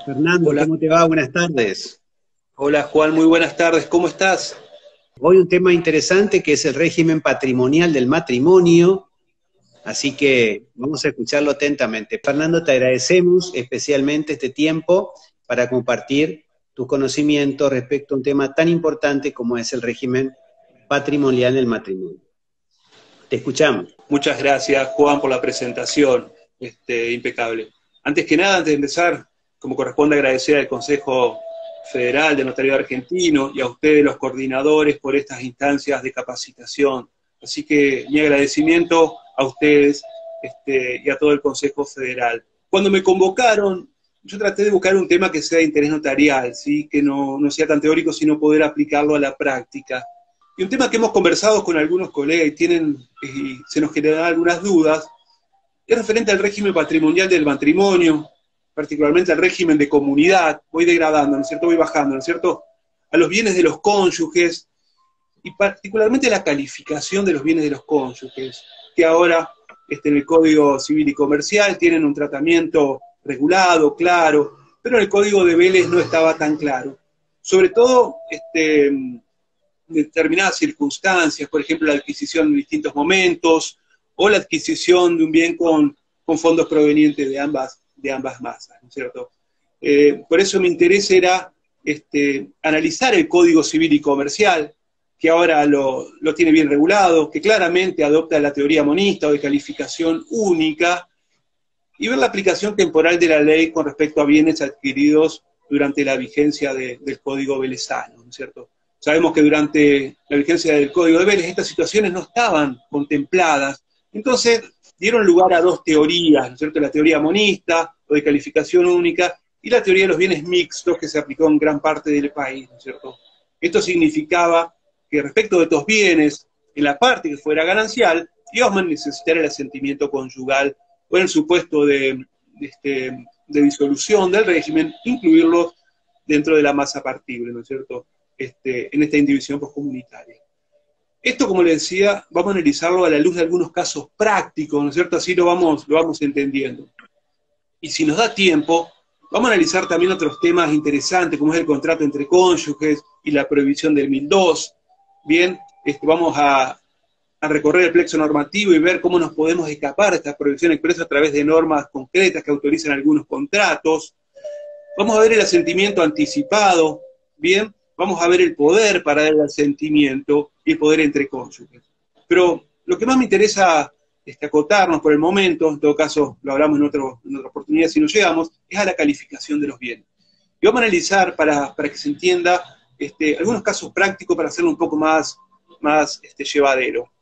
Fernando, Hola, ¿cómo te va? Buenas tardes. hola Juan, muy buenas tardes, ¿cómo estás? Hoy un tema interesante que es el régimen patrimonial del matrimonio, así que vamos a escucharlo atentamente. Fernando, te agradecemos especialmente este tiempo para compartir tus conocimientos respecto a un tema tan importante como es el régimen patrimonial del matrimonio. Te escuchamos. Muchas gracias Juan por la presentación, impecable. Antes que nada, antes de empezar, como corresponde agradecer al Consejo Federal de Notariado Argentino y a ustedes los coordinadores por estas instancias de capacitación. Así que mi agradecimiento a ustedes y a todo el Consejo Federal. Cuando me convocaron, yo traté de buscar un tema que sea de interés notarial, ¿sí? Que no sea tan teórico, sino poder aplicarlo a la práctica. Y un tema que hemos conversado con algunos colegas y se nos generan algunas dudas, es referente al régimen patrimonial del matrimonio, particularmente al régimen de comunidad. Voy degradando, ¿no es cierto? Voy bajando, ¿no es cierto? A los bienes de los cónyuges, y particularmente la calificación de los bienes de los cónyuges, que ahora en el Código Civil y Comercial tienen un tratamiento regulado, claro, pero en el Código de Vélez no estaba tan claro. Sobre todo, determinadas circunstancias, por ejemplo, la adquisición en distintos momentos, o la adquisición de un bien con fondos provenientes de ambas masas, ¿no es cierto? Por eso mi interés era analizar el Código Civil y Comercial, que ahora lo tiene bien regulado, que claramente adopta la teoría monista o de calificación única, y ver la aplicación temporal de la ley con respecto a bienes adquiridos durante la vigencia del Código Velezano, ¿no es cierto? Sabemos que durante la vigencia del Código de Vélez estas situaciones no estaban contempladas, entonces dieron lugar a dos teorías, ¿no es cierto? La teoría monista o de calificación única y la teoría de los bienes mixtos que se aplicó en gran parte del país, ¿no es cierto? Esto significaba que respecto de estos bienes, en la parte que fuera ganancial, íbamos a necesitar el asentimiento conyugal o en el supuesto de disolución del régimen, incluirlos dentro de la masa partible, ¿no es cierto?, en esta indivisión postcomunitaria. Esto, como le decía, vamos a analizarlo a la luz de algunos casos prácticos, ¿no es cierto?, así lo vamos entendiendo. Y si nos da tiempo, vamos a analizar también otros temas interesantes, como es el contrato entre cónyuges y la prohibición del 1002. Bien, vamos a recorrer el plexo normativo y ver cómo nos podemos escapar de esta prohibición expresa a través de normas concretas que autorizan algunos contratos. Vamos a ver el asentimiento anticipado, bien, vamos a ver el poder para dar el asentimiento y el poder entre cónyuges. Pero lo que más me interesa acotarnos por el momento, en todo caso lo hablamos en otra oportunidad si no llegamos, es a la calificación de los bienes. Y vamos a analizar, para que se entienda, algunos casos prácticos para hacerlo un poco más llevadero.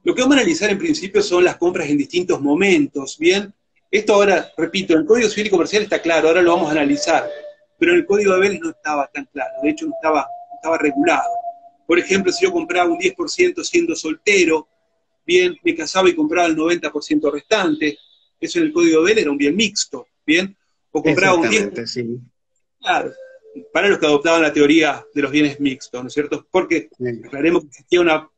Lo que vamos a analizar en principio son las compras en distintos momentos, ¿bien? Esto ahora, repito, en el Código Civil y Comercial está claro, ahora lo vamos a analizar, pero en el Código de Vélez no estaba tan claro, de hecho no estaba regulado. Por ejemplo, si yo compraba un 10% siendo soltero, bien, me casaba y compraba el 90% restante, eso en el Código de Vélez era un bien mixto, ¿bien? O compraba un 10%, Exactamente, sí. claro, para los que adoptaban la teoría de los bienes mixtos, ¿no es cierto? Porque aclaremos que existía una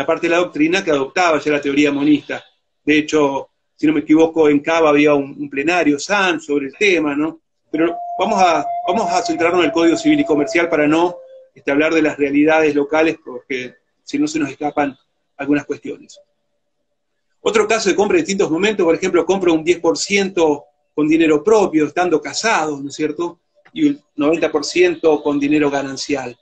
parte de la doctrina que adoptaba ya la teoría monista. De hecho, si no me equivoco, en Cava había un plenario SAN sobre el tema, ¿no? Pero vamos a centrarnos en el Código Civil y Comercial para no hablar de las realidades locales, porque si no se nos escapan algunas cuestiones. Otro caso de compra en distintos momentos, por ejemplo, compro un 10% con dinero propio, estando casado, ¿no es cierto? Y un 90% con dinero ganancial.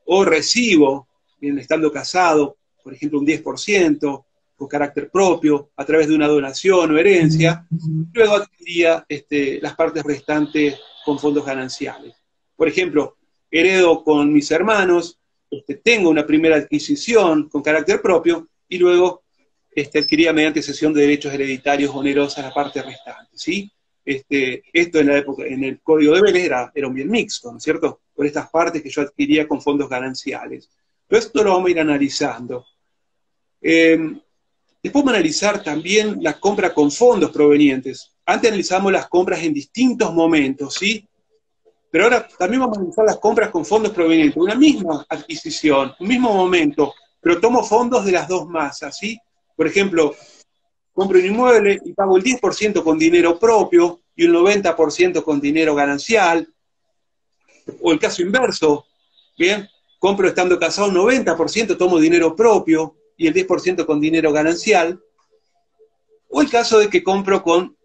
O recibo, bien, estando casado, por ejemplo, un 10% con carácter propio, a través de una donación o herencia, luego adquiría las partes restantes con fondos gananciales. Por ejemplo, heredo con mis hermanos, tengo una primera adquisición con carácter propio, y luego adquiría mediante cesión de derechos hereditarios onerosa la parte restante, ¿sí? Esto en la época, en el Código de Vélez era un bien mixto, ¿no es cierto?, por estas partes que yo adquiría con fondos gananciales. Pero esto lo vamos a ir analizando. Después vamos a analizar también la compra con fondos provenientes. Antes analizamos las compras en distintos momentos, ¿sí? Pero ahora también vamos a analizar las compras con fondos provenientes. Una misma adquisición, un mismo momento, pero tomo fondos de las dos masas, ¿sí? Por ejemplo, compro un inmueble y pago el 10% con dinero propio y un 90% con dinero ganancial. O el caso inverso, ¿bien? Compro estando casado un 90%, tomo dinero propio y el 10% con dinero ganancial. O el caso de que compro con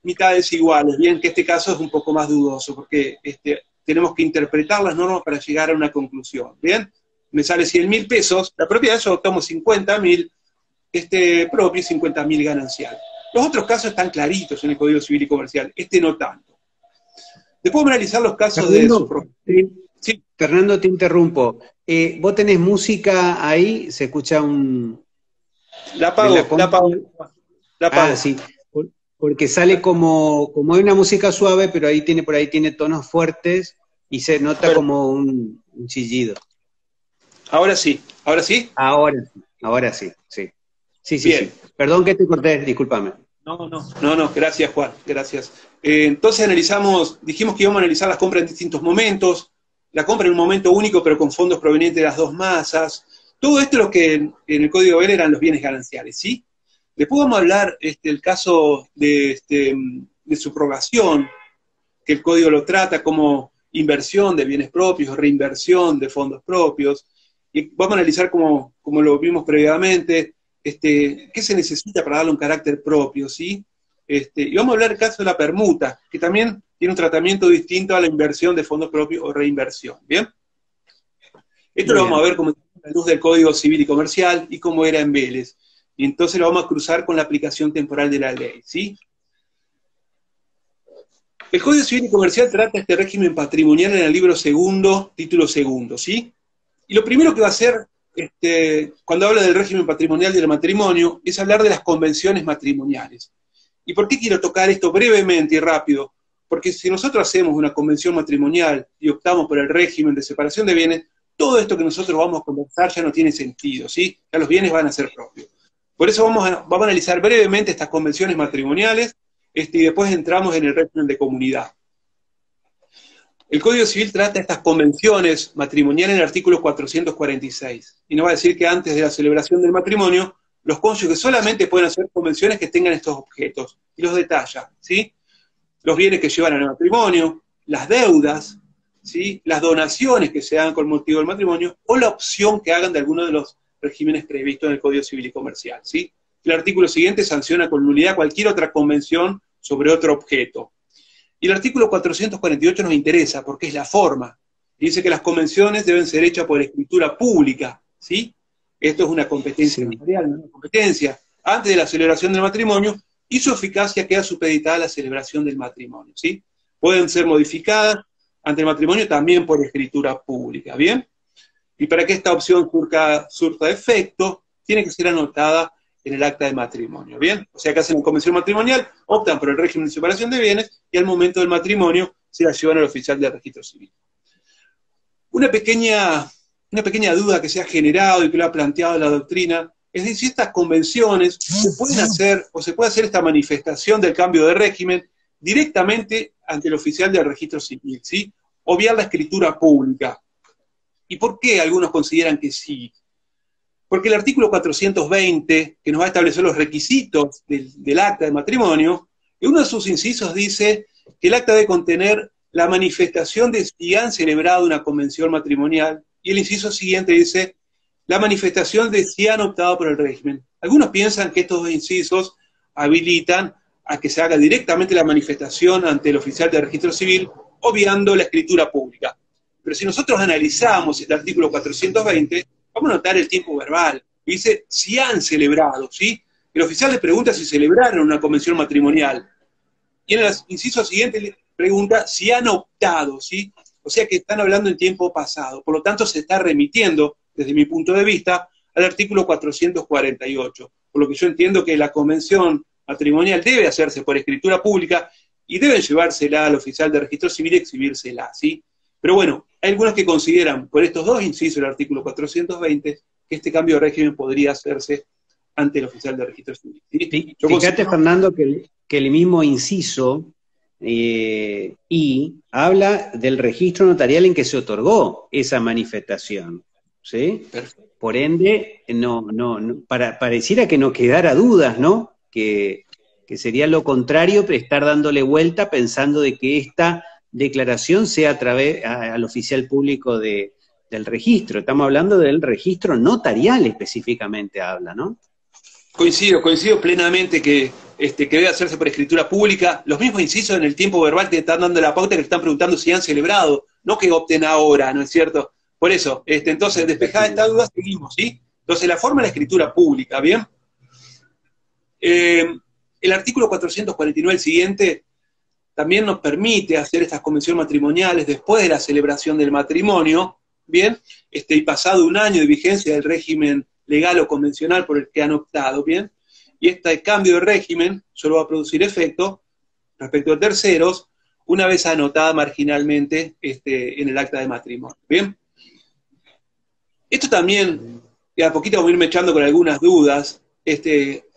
mitades iguales, bien, que este caso es un poco más dudoso, porque tenemos que interpretar las normas para llegar a una conclusión, ¿bien? Me sale 100.000 pesos, la propiedad, yo tomo 50.000 propio y 50.000 ganancial. Los otros casos están claritos en el Código Civil y Comercial, no tanto. Después vamos a analizar los casos de su propiedad. Sí. Fernando, te interrumpo. ¿Vos tenés música ahí? ¿Se escucha un...? La apago. Ah, sí. Porque sale como hay una música suave, pero por ahí tiene tonos fuertes y se nota como un chillido. Ahora sí. ¿Ahora sí? Ahora sí, sí. Sí. Perdón que te corté, discúlpame. No, gracias, Juan, gracias. Entonces dijimos que íbamos a analizar las compras en distintos momentos, la compra en un momento único, pero con fondos provenientes de las dos masas. Todo esto es lo que en el Código Bell eran los bienes gananciales, ¿sí? Después vamos a hablar el caso de subrogación, que el Código lo trata como inversión de bienes propios, reinversión de fondos propios, y vamos a analizar como lo vimos previamente, qué se necesita para darle un carácter propio, ¿sí? Y vamos a hablar del caso de la permuta, que también tiene un tratamiento distinto a la inversión de fondos propios o reinversión, ¿bien? Esto lo vamos a ver como a la luz del Código Civil y Comercial y cómo era en Vélez. Y entonces lo vamos a cruzar con la aplicación temporal de la ley, ¿sí? El Código Civil y Comercial trata este régimen patrimonial en el libro segundo, título segundo, ¿sí? Y lo primero que va a hacer, cuando habla del régimen patrimonial del matrimonio, es hablar de las convenciones matrimoniales. ¿Y por qué quiero tocar esto brevemente y rápido? Porque si nosotros hacemos una convención matrimonial y optamos por el régimen de separación de bienes, todo esto que nosotros vamos a conversar ya no tiene sentido, ¿sí? Ya los bienes van a ser propios. Por eso vamos a analizar brevemente estas convenciones matrimoniales, y después entramos en el régimen de comunidad. El Código Civil trata estas convenciones matrimoniales en el artículo 446, y nos va a decir que antes de la celebración del matrimonio, los cónyuges solamente pueden hacer convenciones que tengan estos objetos, y los detalla, ¿sí? Los bienes que llevan al matrimonio, las deudas, ¿sí? Las donaciones que se hagan con motivo del matrimonio, o la opción que hagan de alguno de los regímenes previstos en el Código Civil y Comercial, ¿sí? El artículo siguiente sanciona con nulidad cualquier otra convención sobre otro objeto. Y el artículo 448 nos interesa porque es la forma. Dice que las convenciones deben ser hechas por escritura pública, ¿sí? Esto es una competencia notarial, una competencia antes de la celebración del matrimonio, y su eficacia queda supeditada a la celebración del matrimonio, ¿sí? Pueden ser modificadas ante el matrimonio también por escritura pública, ¿bien? Y para que esta opción surta efecto, tiene que ser anotada en el acta de matrimonio, ¿bien? O sea que hacen una convención matrimonial, optan por el régimen de separación de bienes, y al momento del matrimonio se la llevan al oficial de registro civil. Una pequeña duda que se ha generado y que lo ha planteado la doctrina, es decir, si estas convenciones se pueden hacer, o se puede hacer esta manifestación del cambio de régimen directamente ante el oficial del registro civil, ¿sí? Obviar la escritura pública. ¿Y por qué algunos consideran que sí? Porque el artículo 420, que nos va a establecer los requisitos del acta de matrimonio, en uno de sus incisos dice que el acta debe contener la manifestación de si han celebrado una convención matrimonial, y el inciso siguiente dice la manifestación de si han optado por el régimen. Algunos piensan que estos dos incisos habilitan a que se haga directamente la manifestación ante el oficial de registro civil, obviando la escritura pública. Pero si nosotros analizamos el artículo 420, vamos a notar el tiempo verbal. Dice si han celebrado, ¿sí? El oficial le pregunta si celebraron una convención matrimonial. Y en el inciso siguiente le pregunta si han optado, ¿sí? O sea que están hablando en tiempo pasado. Por lo tanto, se está remitiendo, desde mi punto de vista, al artículo 448. Por lo que yo entiendo que la convención matrimonial debe hacerse por escritura pública y deben llevársela al oficial de registro civil y exhibírsela, ¿sí? Pero bueno, hay algunos que consideran, por estos dos incisos del artículo 420, que este cambio de régimen podría hacerse ante el oficial de registro civil. ¿Sí? Fíjate, Fernando, que el mismo inciso y habla del registro notarial en que se otorgó esa manifestación, ¿sí? Perfecto. Por ende, pareciera que no quedara dudas, ¿no? Que que sería lo contrario, pero estar dándole vuelta pensando de que esta declaración sea a través al oficial público del registro. Estamos hablando del registro notarial específicamente, habla, ¿no? Coincido plenamente que debe hacerse por escritura pública. Los mismos incisos en el tiempo verbal te están dando la pauta, que le están preguntando si han celebrado, no que opten ahora, ¿no es cierto? Por eso, entonces, despejada esta duda, seguimos, ¿sí? Entonces, la forma de la escritura pública, ¿bien? El artículo 449, el siguiente, también nos permite hacer estas convenciones matrimoniales después de la celebración del matrimonio, ¿bien? Y pasado un año de vigencia del régimen legal o convencional por el que han optado, ¿bien? Y este cambio de régimen solo va a producir efecto respecto a terceros una vez anotada marginalmente en el acta de matrimonio, ¿bien? Esto también, de a poquito vamos a irme echando con algunas dudas.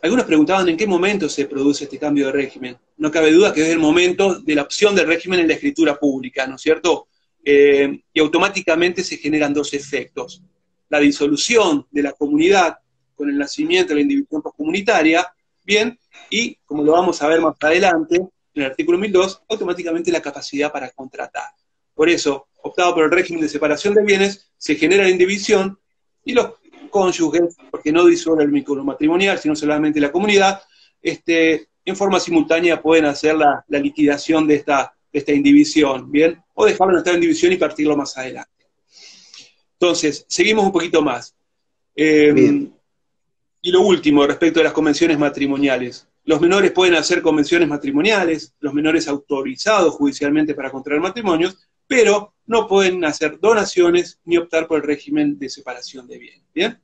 Algunos preguntaban en qué momento se produce este cambio de régimen. No cabe duda que es el momento de la opción del régimen en la escritura pública, ¿no es cierto? Y automáticamente se generan dos efectos. La disolución de la comunidad con el nacimiento de la individuación postcomunitaria, bien, y como lo vamos a ver más adelante, en el artículo 1002, automáticamente la capacidad para contratar. Por eso, optado por el régimen de separación de bienes, se genera la indivisión y los cónyuges, porque no disuelve el vínculo matrimonial, sino solamente la comunidad, en forma simultánea pueden hacer la liquidación de esta indivisión, ¿bien? O dejarlo en estado de indivisión y partirlo más adelante. Entonces, seguimos un poquito más. Y lo último, respecto a las convenciones matrimoniales. Los menores pueden hacer convenciones matrimoniales, los menores autorizados judicialmente para contraer matrimonios, pero no pueden hacer donaciones ni optar por el régimen de separación de bienes. ¿Bien?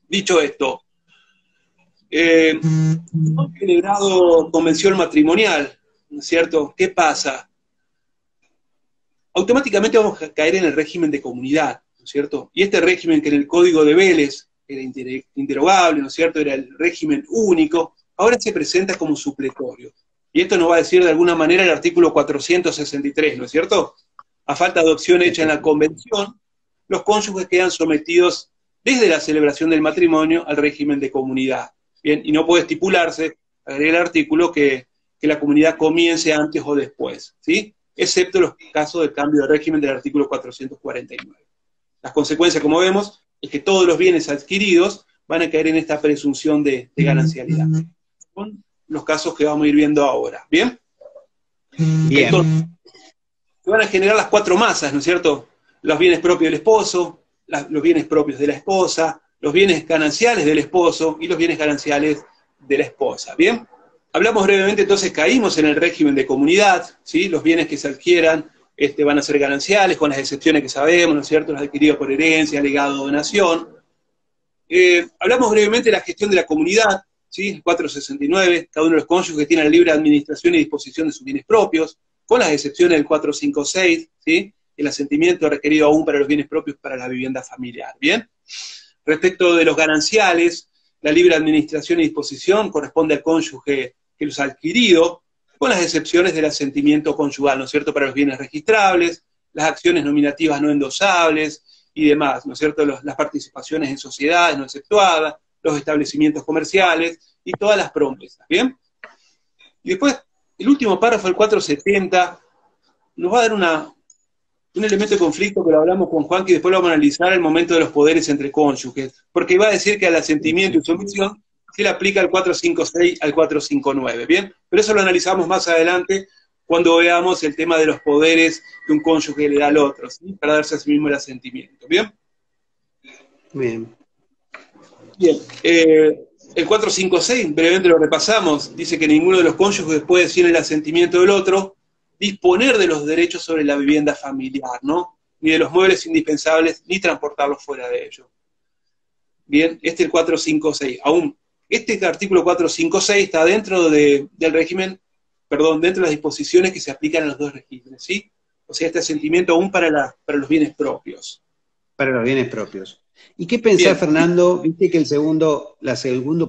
Dicho esto, no he celebrado convención matrimonial, ¿no es cierto? ¿Qué pasa? Automáticamente vamos a caer en el régimen de comunidad, ¿no es cierto? Y este régimen que en el Código de Vélez era interrogable, ¿no es cierto? Era el régimen único, ahora se presenta como supletorio. Y esto nos va a decir de alguna manera el artículo 463, ¿no es cierto? A falta de opción hecha en la convención, los cónyuges quedan sometidos desde la celebración del matrimonio al régimen de comunidad. Bien, y no puede estipularse, agrega el artículo, que la comunidad comience antes o después, ¿sí? Excepto los casos de cambio de régimen del artículo 449. Las consecuencias, como vemos, es que todos los bienes adquiridos van a caer en esta presunción de ganancialidad. Son los casos que vamos a ir viendo ahora. ¿Bien? Bien. Entonces, se van a generar las cuatro masas, ¿no es cierto? Los bienes propios del esposo, los bienes propios de la esposa, los bienes gananciales del esposo y los bienes gananciales de la esposa. ¿Bien? Hablamos brevemente, entonces caímos en el régimen de comunidad, ¿sí? Los bienes que se adquieran van a ser gananciales, con las excepciones que sabemos, ¿no es cierto? Los adquiridos por herencia, legado, donación. Hablamos brevemente de la gestión de la comunidad, ¿sí? El 469, cada uno de los cónyuges tiene la libre administración y disposición de sus bienes propios, con las excepciones del 456, ¿sí? El asentimiento requerido aún para los bienes propios para la vivienda familiar, ¿bien? Respecto de los gananciales, la libre administración y disposición corresponde al cónyuge que los ha adquirido, con las excepciones del asentimiento conyugal, ¿no es cierto?, para los bienes registrables, las acciones nominativas no endosables y demás, ¿no es cierto?, las participaciones en sociedades no exceptuadas, los establecimientos comerciales y todas las promesas, ¿bien? Y después, el último párrafo, el 470, nos va a dar un elemento de conflicto que lo hablamos con Juan, que después lo vamos a analizar el momento de los poderes entre cónyuges, porque va a decir que al asentimiento y sumisión se le aplica al 456 al 459, ¿bien? Pero eso lo analizamos más adelante cuando veamos el tema de los poderes que un cónyuge le da al otro, ¿sí? Para darse a sí mismo el asentimiento, ¿bien? Bien. Bien, el 456, brevemente lo repasamos, dice que ninguno de los cónyuges puede, sin el asentimiento del otro, disponer de los derechos sobre la vivienda familiar, ¿no? Ni de los muebles indispensables, ni transportarlos fuera de ellos. Bien, el 456, aún este artículo 456 está dentro del régimen, perdón, dentro de las disposiciones que se aplican a los dos regímenes, ¿sí? O sea, este asentimiento aún para los bienes propios. Para los bienes propios. ¿Y qué pensás, Fernando? Viste que el segundo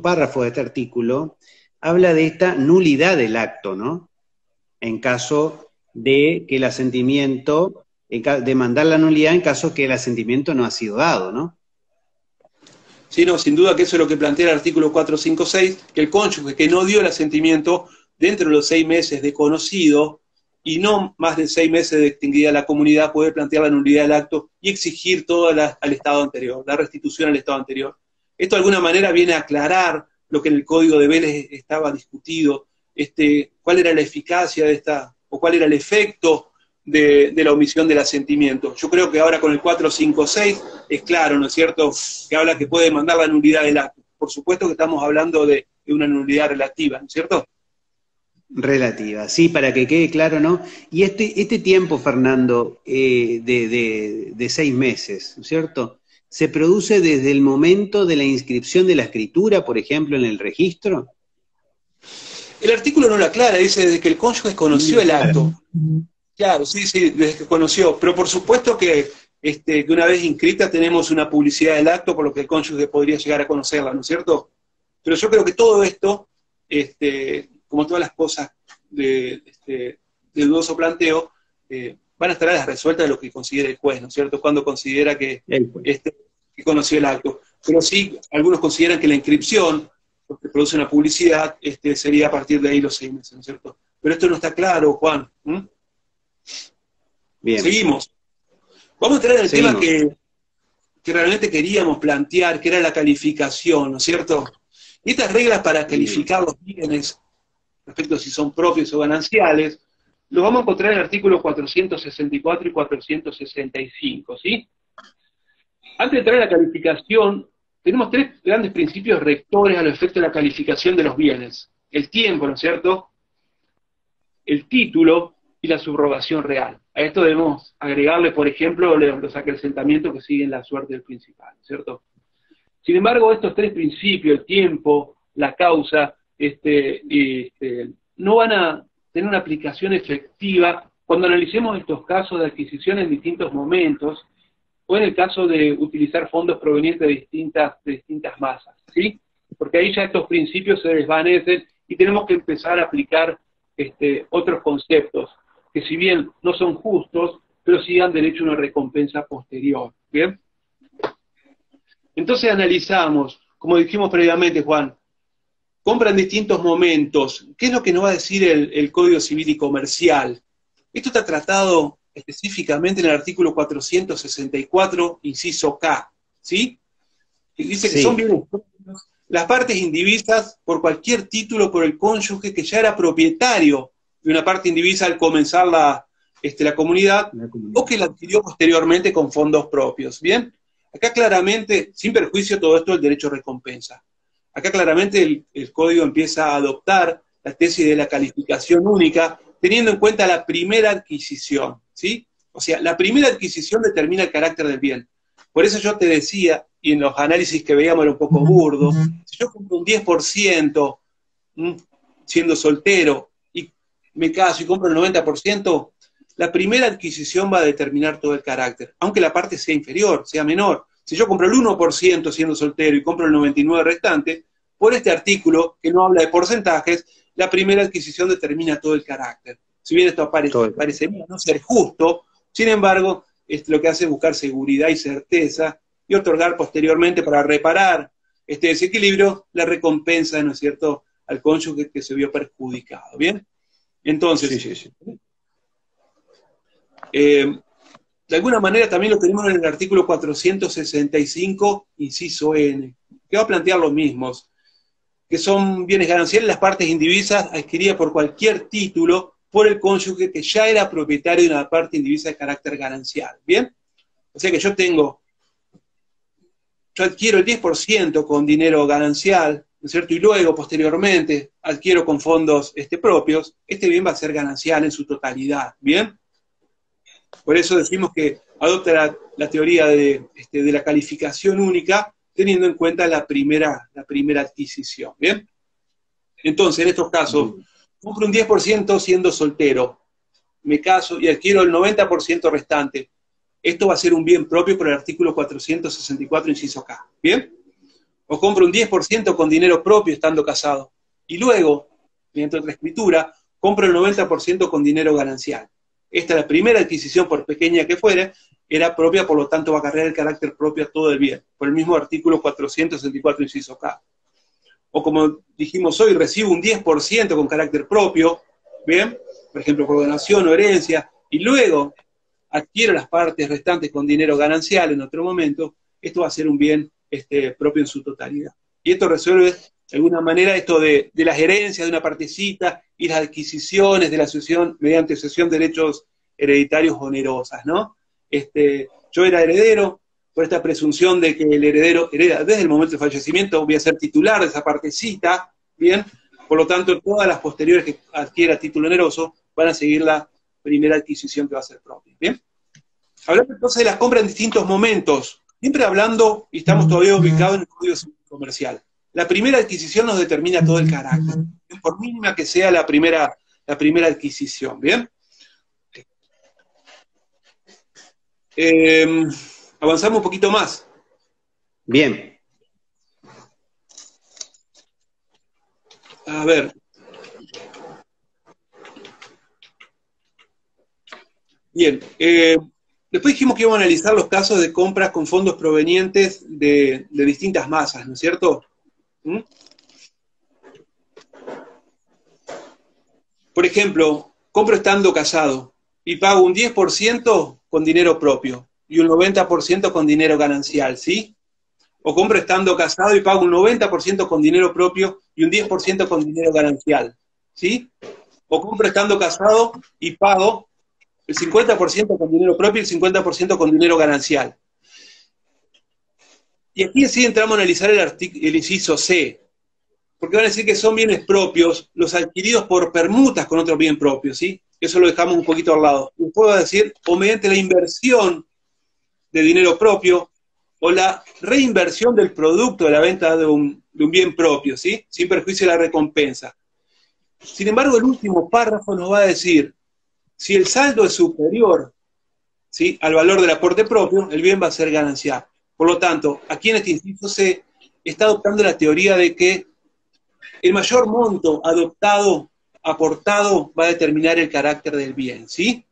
párrafo de este artículo habla de esta nulidad del acto, ¿no? En caso de que el asentimiento, demandar la nulidad en caso que el asentimiento no ha sido dado, ¿no? Sí, no, sin duda que eso es lo que plantea el artículo 456, que el cónyuge que no dio el asentimiento dentro de los 6 meses de conocido y no más de 6 meses de extinguida la comunidad puede plantear la nulidad del acto y exigir todo al estado anterior, la restitución al estado anterior. Esto de alguna manera viene a aclarar lo que en el Código de Vélez estaba discutido, cuál era la eficacia de esta, o cuál era el efecto de la omisión del asentimiento. Yo creo que ahora con el 456 es claro, ¿no es cierto?, que habla que puede demandar la nulidad del acto. Por supuesto que estamos hablando de una nulidad relativa, ¿no es cierto? Relativa, sí, para que quede claro, ¿no? Y este tiempo, Fernando, de 6 meses, ¿no es cierto? ¿Se produce desde el momento de la inscripción de la escritura, por ejemplo, en el registro? El artículo no lo aclara, dice desde que el cónyuge conoció el acto. Claro, sí, sí, desde que conoció. Pero por supuesto que una vez inscrita tenemos una publicidad del acto, por lo que el cónyuge podría llegar a conocerla, ¿no es cierto? Pero yo creo que todo esto, como todas las cosas de dudoso planteo, van a estar a las resueltas de lo que considere el juez, ¿no es cierto? Cuando considera que conoció el acto. Pero sí, algunos consideran que la inscripción, porque produce una publicidad, sería a partir de ahí los 6 meses, ¿no es cierto? Pero esto no está claro, Juan. Bien. Seguimos. Vamos a entrar en el tema que realmente queríamos plantear, que era la calificación, ¿no es cierto? Y estas reglas para calificar los bienes, respecto a si son propios o gananciales, los vamos a encontrar en el artículo 464 y 465, ¿sí? Antes de entrar a la calificación, tenemos 3 grandes principios rectores a los efectos de la calificación de los bienes. El tiempo, ¿no es cierto?, el título y la subrogación real. A esto debemos agregarle, por ejemplo, los acrecentamientos que siguen la suerte del principal, ¿no es cierto? Sin embargo, estos 3 principios, el tiempo, la causa, no van a tener una aplicación efectiva cuando analicemos estos casos de adquisición en distintos momentos, o en el caso de utilizar fondos provenientes de distintas masas, ¿sí? Porque ahí ya estos principios se desvanecen y tenemos que empezar a aplicar otros conceptos, que si bien no son justos, pero sí dan derecho a una recompensa posterior, ¿bien? Entonces analizamos, como dijimos previamente, Juan, compra en distintos momentos. ¿Qué es lo que nos va a decir el Código Civil y Comercial? Esto está tratado específicamente en el artículo 464, inciso K, ¿sí? Que dice que son bienes propios las partes indivisas por cualquier título por el cónyuge que ya era propietario de una parte indivisa al comenzar la comunidad, o que la adquirió posteriormente con fondos propios, ¿bien? Acá claramente, sin perjuicio todo esto, el derecho a recompensa. Acá claramente el Código empieza a adoptar la tesis de la calificación única, teniendo en cuenta la primera adquisición, ¿sí? O sea, la primera adquisición determina el carácter del bien. Por eso yo te decía, y en los análisis que veíamos era un poco burdo, si yo compro un 10% siendo soltero, y me caso y compro el 90%, la primera adquisición va a determinar todo el carácter, aunque la parte sea inferior, sea menor. Si yo compro el 1% siendo soltero y compro el 99% restante, por este artículo, que no habla de porcentajes, la primera adquisición determina todo el carácter. Si bien esto parecería no ser justo, sin embargo, lo que hace es buscar seguridad y certeza y otorgar posteriormente, para reparar este desequilibrio, la recompensa, ¿no es cierto?, al cónyuge que se vio perjudicado. ¿Bien? Entonces, de alguna manera también lo tenemos en el artículo 465, inciso N, que va a plantear los mismos, que son bienes gananciales las partes indivisas adquiridas por cualquier título por el cónyuge que ya era propietario de una parte indivisa de carácter ganancial. ¿Bien? O sea que yo adquiero el 10% con dinero ganancial, ¿no es cierto? Y luego, posteriormente, adquiero con fondos propios, este bien va a ser ganancial en su totalidad. ¿Bien? Por eso decimos que adopta la teoría de la calificación única, teniendo en cuenta la primera adquisición. ¿Bien? Entonces, en estos casos, compro un 10% siendo soltero, me caso y adquiero el 90% restante. Esto va a ser un bien propio por el artículo 464, inciso K. ¿Bien? O compro un 10% con dinero propio estando casado. Y luego, mediante otra escritura, compro el 90% con dinero ganancial. Esta es la primera adquisición, por pequeña que fuere, era propia, por lo tanto va a cargar el carácter propio a todo el bien, por el mismo artículo 464, inciso K. O como dijimos hoy, recibo un 10% con carácter propio, ¿bien? Por ejemplo, por donación o herencia, y luego adquiero las partes restantes con dinero ganancial en otro momento, esto va a ser un bien propio en su totalidad. Y esto resuelve, de alguna manera, esto de las herencias de una partecita y las adquisiciones de la sucesión, mediante sucesión de derechos hereditarios onerosas, ¿no? Yo era heredero, por esta presunción de que el heredero hereda desde el momento del fallecimiento, voy a ser titular de esa partecita, ¿bien? Por lo tanto, todas las posteriores que adquiera título oneroso van a seguir la primera adquisición que va a ser propia, ¿bien? Hablando entonces de las compras en distintos momentos, siempre hablando, y estamos todavía ubicados en el Código Civil Comercial. La primera adquisición nos determina todo el carácter, por mínima que sea la primera adquisición, ¿bien? Avanzamos un poquito más. Bien. A ver. Bien. Después dijimos que íbamos a analizar los casos de compras con fondos provenientes de distintas masas, ¿no es cierto? ¿Mm? Por ejemplo, compro estando casado y pago un 10% con dinero propio y un 90% con dinero ganancial, ¿sí? O compro estando casado y pago un 90% con dinero propio y un 10% con dinero ganancial, ¿sí? O compro estando casado y pago el 50% con dinero propio y el 50% con dinero ganancial. Y aquí sí entramos a analizar el inciso C, porque van a decir que son bienes propios los adquiridos por permutas con otros bien propios, ¿sí? Eso lo dejamos un poquito al lado. Y puedo decir, o mediante la inversión de dinero propio, o la reinversión del producto de la venta de un bien propio, ¿sí? Sin perjuicio de la recompensa. Sin embargo, el último párrafo nos va a decir, si el saldo es superior, ¿sí?, al valor del aporte propio, el bien va a ser ganancial. Por lo tanto, aquí en este inciso se está adoptando la teoría de que el mayor monto aportado, va a determinar el carácter del bien, ¿sí?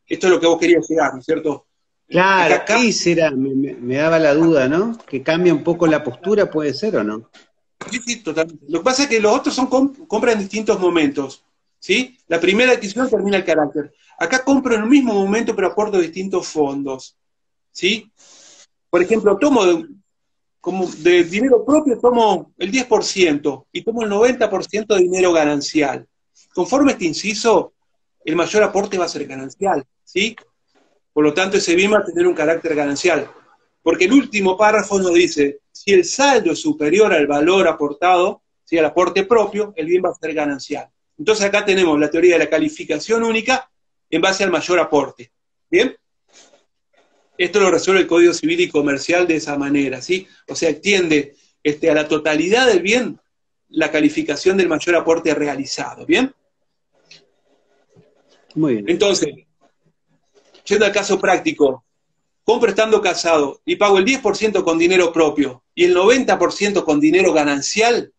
Esto es lo que vos querías llegar, ¿no es cierto? Claro, Acá, ahí será, me daba la duda, ¿no? Que cambia un poco la postura, puede ser o no. sí, totalmente. Lo que pasa es que los otros son compras en distintos momentos, ¿sí? La primera adquisición termina el carácter. Acá compro en el mismo momento, pero aporto distintos fondos, ¿sí? Por ejemplo, como de dinero propio tomo el 10% y tomo el 90% de dinero ganancial. Conforme este inciso, el mayor aporte va a ser ganancial, ¿sí? Por lo tanto, ese bien va a tener un carácter ganancial. Porque el último párrafo nos dice, si el saldo es superior al valor aportado, ¿sí?, al aporte propio, el bien va a ser ganancial. Entonces acá tenemos la teoría de la calificación única en base al mayor aporte. ¿Bien? Esto lo resuelve el Código Civil y Comercial de esa manera, ¿sí? O sea, extiende a la totalidad del bien la calificación del mayor aporte realizado, ¿bien? Muy bien. Entonces, yendo al caso práctico, compro estando casado y pago el 10% con dinero propio y el 90% con dinero ganancial,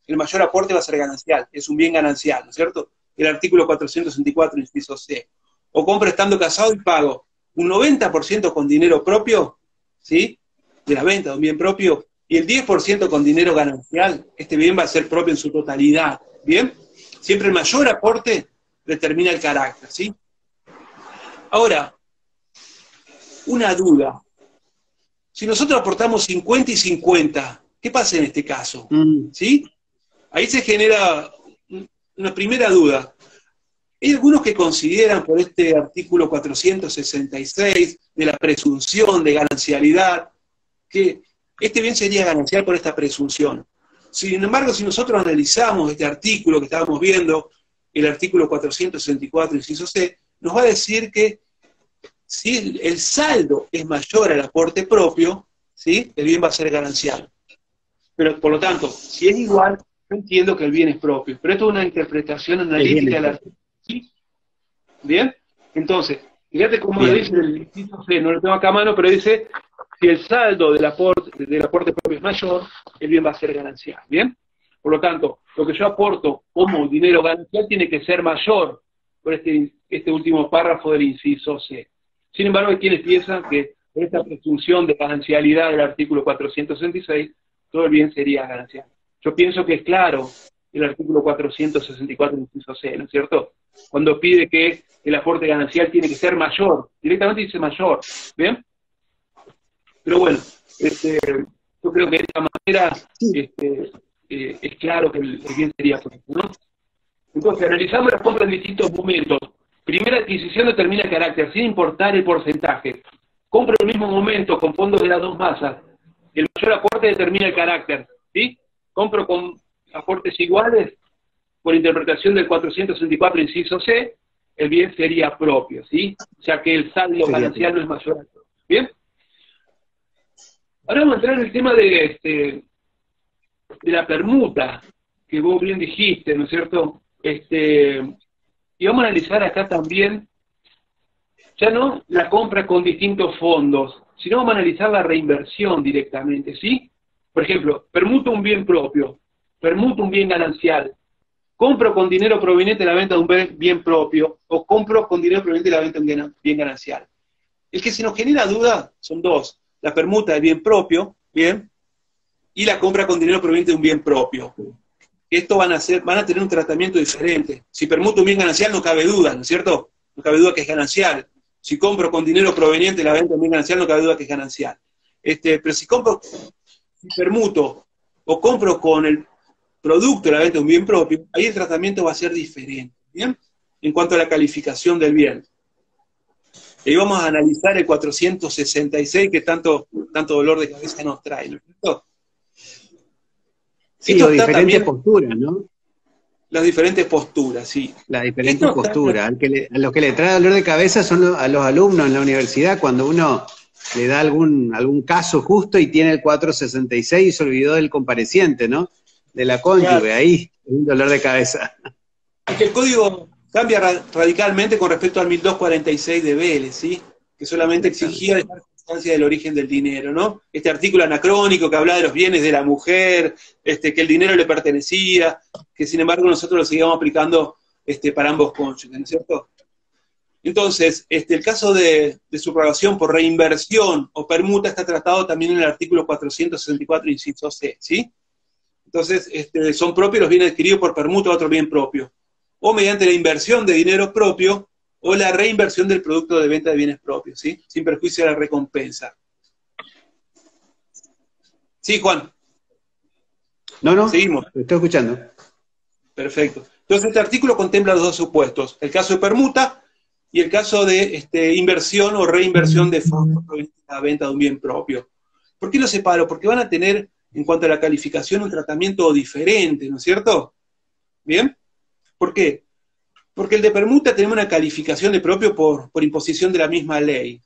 el mayor aporte va a ser ganancial, es un bien ganancial, ¿no es cierto? El artículo 464, inciso C. O compro estando casado y pago un 90% con dinero propio, ¿sí?, de la venta de un bien propio, y el 10% con dinero ganancial, este bien va a ser propio en su totalidad, ¿bien? Siempre el mayor aporte determina el carácter, ¿sí? Ahora, una duda. Si nosotros aportamos 50 y 50, ¿qué pasa en este caso? ¿Sí? Ahí se genera una primera duda. Hay algunos que consideran por este artículo 466 de la presunción de ganancialidad que este bien sería ganancial por esta presunción. Sin embargo, si nosotros analizamos este artículo que estábamos viendo, el artículo 464, inciso C, nos va a decir que si el saldo es mayor al aporte propio, ¿sí?, el bien va a ser ganancial. Pero, por lo tanto, si es igual, yo entiendo que el bien es propio. Pero esto es una interpretación analítica del artículo. ¿Sí? ¿Bien? Entonces, fíjate cómo lo dice el inciso C, no lo tengo acá a mano, pero dice, si el saldo del aporte propio es mayor, el bien va a ser ganancial. ¿Bien? Por lo tanto, lo que yo aporto como dinero ganancial tiene que ser mayor por este último párrafo del inciso C. Sin embargo, hay quienes piensan que por esta presunción de ganancialidad del artículo 466, todo el bien sería ganancial. Yo pienso que es claro el artículo 464, inciso C, ¿no es cierto? Cuando pide que el aporte ganancial tiene que ser mayor, directamente dice mayor, ¿bien? Pero bueno, yo creo que de esta manera es claro que el bien sería propio, ¿no? Entonces, analizamos las compras en distintos momentos. Primera adquisición determina el carácter, sin importar el porcentaje. Compro en el mismo momento con fondos de las dos masas. El mayor aporte determina el carácter, ¿sí? Compro con aportes iguales, por interpretación del 464, inciso C, el bien sería propio, ¿sí? O sea que el saldo ganancial no es mayor al propio. ¿Bien? Ahora vamos a entrar en el tema de la permuta, que vos bien dijiste, ¿no es cierto? Y vamos a analizar acá también, ya no la compra con distintos fondos, sino vamos a analizar la reinversión directamente, ¿sí? Por ejemplo, permuto un bien propio, permuto un bien ganancial, compro con dinero proveniente de la venta de un bien propio, o compro con dinero proveniente de la venta de un bien ganancial. El que se nos genera duda son dos, la permuta del bien propio, ¿bien? Y la compra con dinero proveniente de un bien propio. Esto van a tener un tratamiento diferente. Si permuto un bien ganancial no cabe duda, ¿no es cierto? No cabe duda que es ganancial. Si compro con dinero proveniente de la venta de un bien ganancial no cabe duda que es ganancial. Pero si permuto o compro con el producto de la venta de un bien propio, ahí el tratamiento va a ser diferente, ¿bien? En cuanto a la calificación del bien. Y vamos a analizar el 466 que tanto dolor de cabeza nos trae, ¿no es cierto? Sí, o diferentes posturas, ¿no? Las diferentes posturas, sí. Las diferentes posturas. A los que le trae dolor de cabeza son a los alumnos en la universidad, cuando uno le da algún caso justo y tiene el 466 y se olvidó del compareciente, ¿no? De la cónyuge, claro. Ahí, un dolor de cabeza. Es que el código cambia radicalmente con respecto al 1246 de Vélez, ¿sí? Que solamente exigía dejar constancia del origen del dinero, ¿no? Este artículo anacrónico que hablaba de los bienes de la mujer, que el dinero le pertenecía, que sin embargo nosotros lo seguíamos aplicando para ambos cónyuges, ¿no es cierto? Entonces, el caso de subrogación por reinversión o permuta está tratado también en el artículo 464, inciso C, ¿sí? Entonces, son propios los bienes adquiridos por permuta o otro bien propio, o mediante la inversión de dinero propio, o la reinversión del producto de venta de bienes propios, ¿sí? Sin perjuicio de la recompensa. Sí, Juan. No, seguimos. Lo estoy escuchando. Perfecto. Entonces, este artículo contempla los dos supuestos, el caso de permuta y el caso de inversión o reinversión de fondos de la venta de un bien propio. ¿Por qué lo separo? Porque van a tener, en cuanto a la calificación, un tratamiento diferente, ¿no es cierto? ¿Bien? ¿Por qué? Porque el de permuta tenemos una calificación de propio por imposición de la misma ley.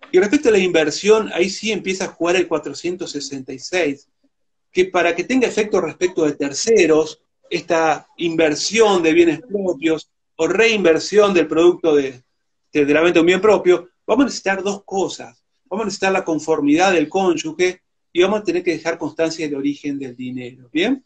Y respecto a la inversión, ahí sí empieza a jugar el 466, que para que tenga efecto respecto de terceros, esta inversión de bienes propios o reinversión del producto de la venta de un bien propio, vamos a necesitar dos cosas. Vamos a necesitar la conformidad del cónyuge y vamos a tener que dejar constancia del origen del dinero. ¿Bien?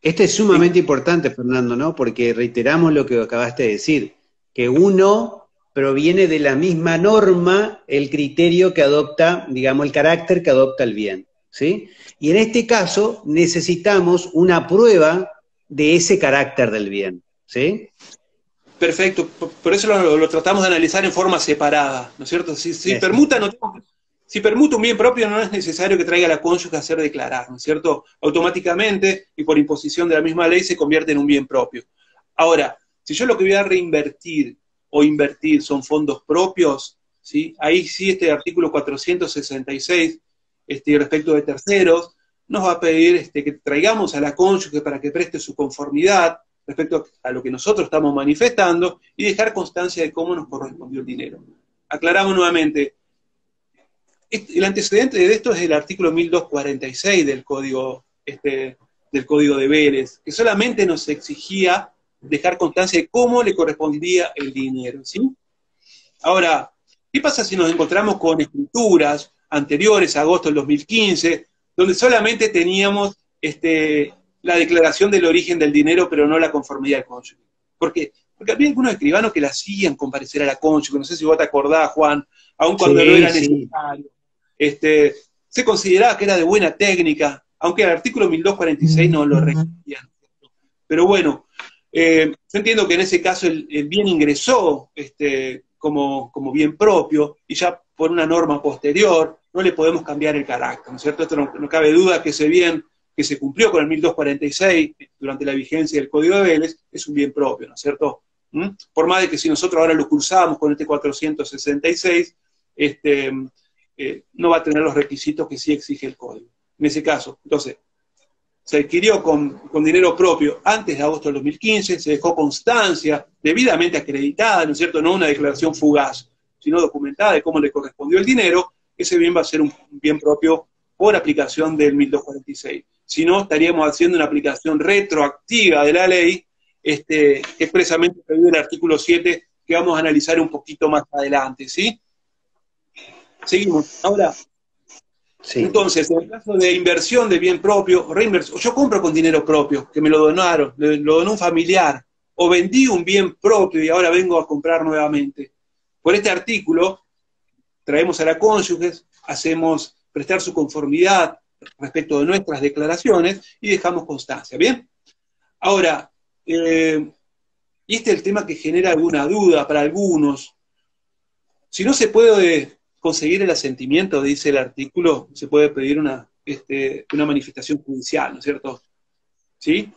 Esto es sumamente importante, Fernando, ¿no? Porque reiteramos lo que acabaste de decir, que uno proviene de la misma norma el criterio que adopta, digamos, el carácter que adopta el bien, ¿sí? Y en este caso necesitamos una prueba de ese carácter del bien, ¿sí? Perfecto, por eso lo tratamos de analizar en forma separada, ¿no es cierto? Si permuta un bien propio, no es necesario que traiga a la cónyuge a hacer declarar, ¿no es cierto? Automáticamente, y por imposición de la misma ley, se convierte en un bien propio. Ahora, si yo lo que voy a reinvertir o invertir son fondos propios, ¿sí? Ahí sí este artículo 466, respecto de terceros, nos va a pedir que traigamos a la cónyuge para que preste su conformidad respecto a lo que nosotros estamos manifestando y dejar constancia de cómo nos correspondió el dinero. Aclaramos nuevamente, el antecedente de esto es el artículo 1246 del Código de Vélez, que solamente nos exigía dejar constancia de cómo le correspondía el dinero, ¿sí? Ahora, ¿qué pasa si nos encontramos con escrituras anteriores a agosto del 2015, donde solamente teníamos la declaración del origen del dinero, pero no la conformidad del cónyuge? ¿Por qué? porque había algunos escribanos que la hacían comparecer a la cónyuge, no sé si vos te acordás, Juan, aun cuando Sí, no era sí. necesario. Se consideraba que era de buena técnica, aunque el artículo 1246 no lo requería. Pero bueno, yo entiendo que en ese caso el bien ingresó como bien propio, y ya por una norma posterior no le podemos cambiar el carácter, ¿no es cierto? Esto no cabe duda que ese bien que se cumplió con el 1246 durante la vigencia del Código de Vélez es un bien propio, ¿no es cierto? Por más de que si nosotros ahora lo cursamos con este 466, no va a tener los requisitos que sí exige el Código. En ese caso, entonces, se adquirió con dinero propio antes de agosto del 2015, se dejó constancia debidamente acreditada, ¿no es cierto? No una declaración fugaz, sino documentada de cómo le correspondió el dinero. Ese bien va a ser un bien propio por aplicación del 1246. Si no, estaríamos haciendo una aplicación retroactiva de la ley, que expresamente prevé el artículo 7, que vamos a analizar un poquito más adelante, ¿sí? Seguimos. Ahora, Sí. entonces, en el caso de inversión de bien propio, reinversión, yo compro con dinero propio, que me lo donaron, lo donó un familiar, o vendí un bien propio y ahora vengo a comprar nuevamente. Por este artículo, traemos a la cónyuge, hacemos prestar su conformidad respecto de nuestras declaraciones y dejamos constancia, ¿bien? Ahora, y este es el tema que genera alguna duda para algunos. Si no se puede conseguir el asentimiento, dice el artículo, se puede pedir una manifestación judicial, ¿no es cierto? ¿Sí?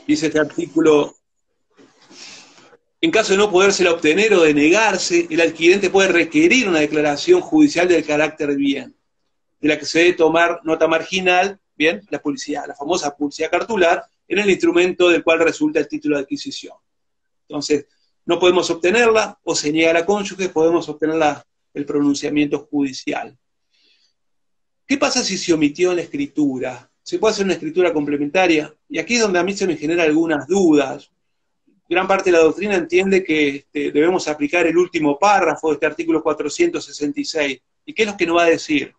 Dice este artículo, en caso de no podérsela obtener o de negarse, el adquirente puede requerir una declaración judicial del carácter de bien, de la que se debe tomar nota marginal, bien, la publicidad, la famosa publicidad cartular, en el instrumento del cual resulta el título de adquisición. Entonces, no podemos obtenerla, o se niega a la cónyuge, podemos obtener el pronunciamiento judicial. ¿Qué pasa si se omitió en la escritura? ¿Se puede hacer una escritura complementaria? Y aquí es donde a mí se me generan algunas dudas. Gran parte de la doctrina entiende que debemos aplicar el último párrafo de este artículo 466. ¿Y qué es lo que nos va a decir?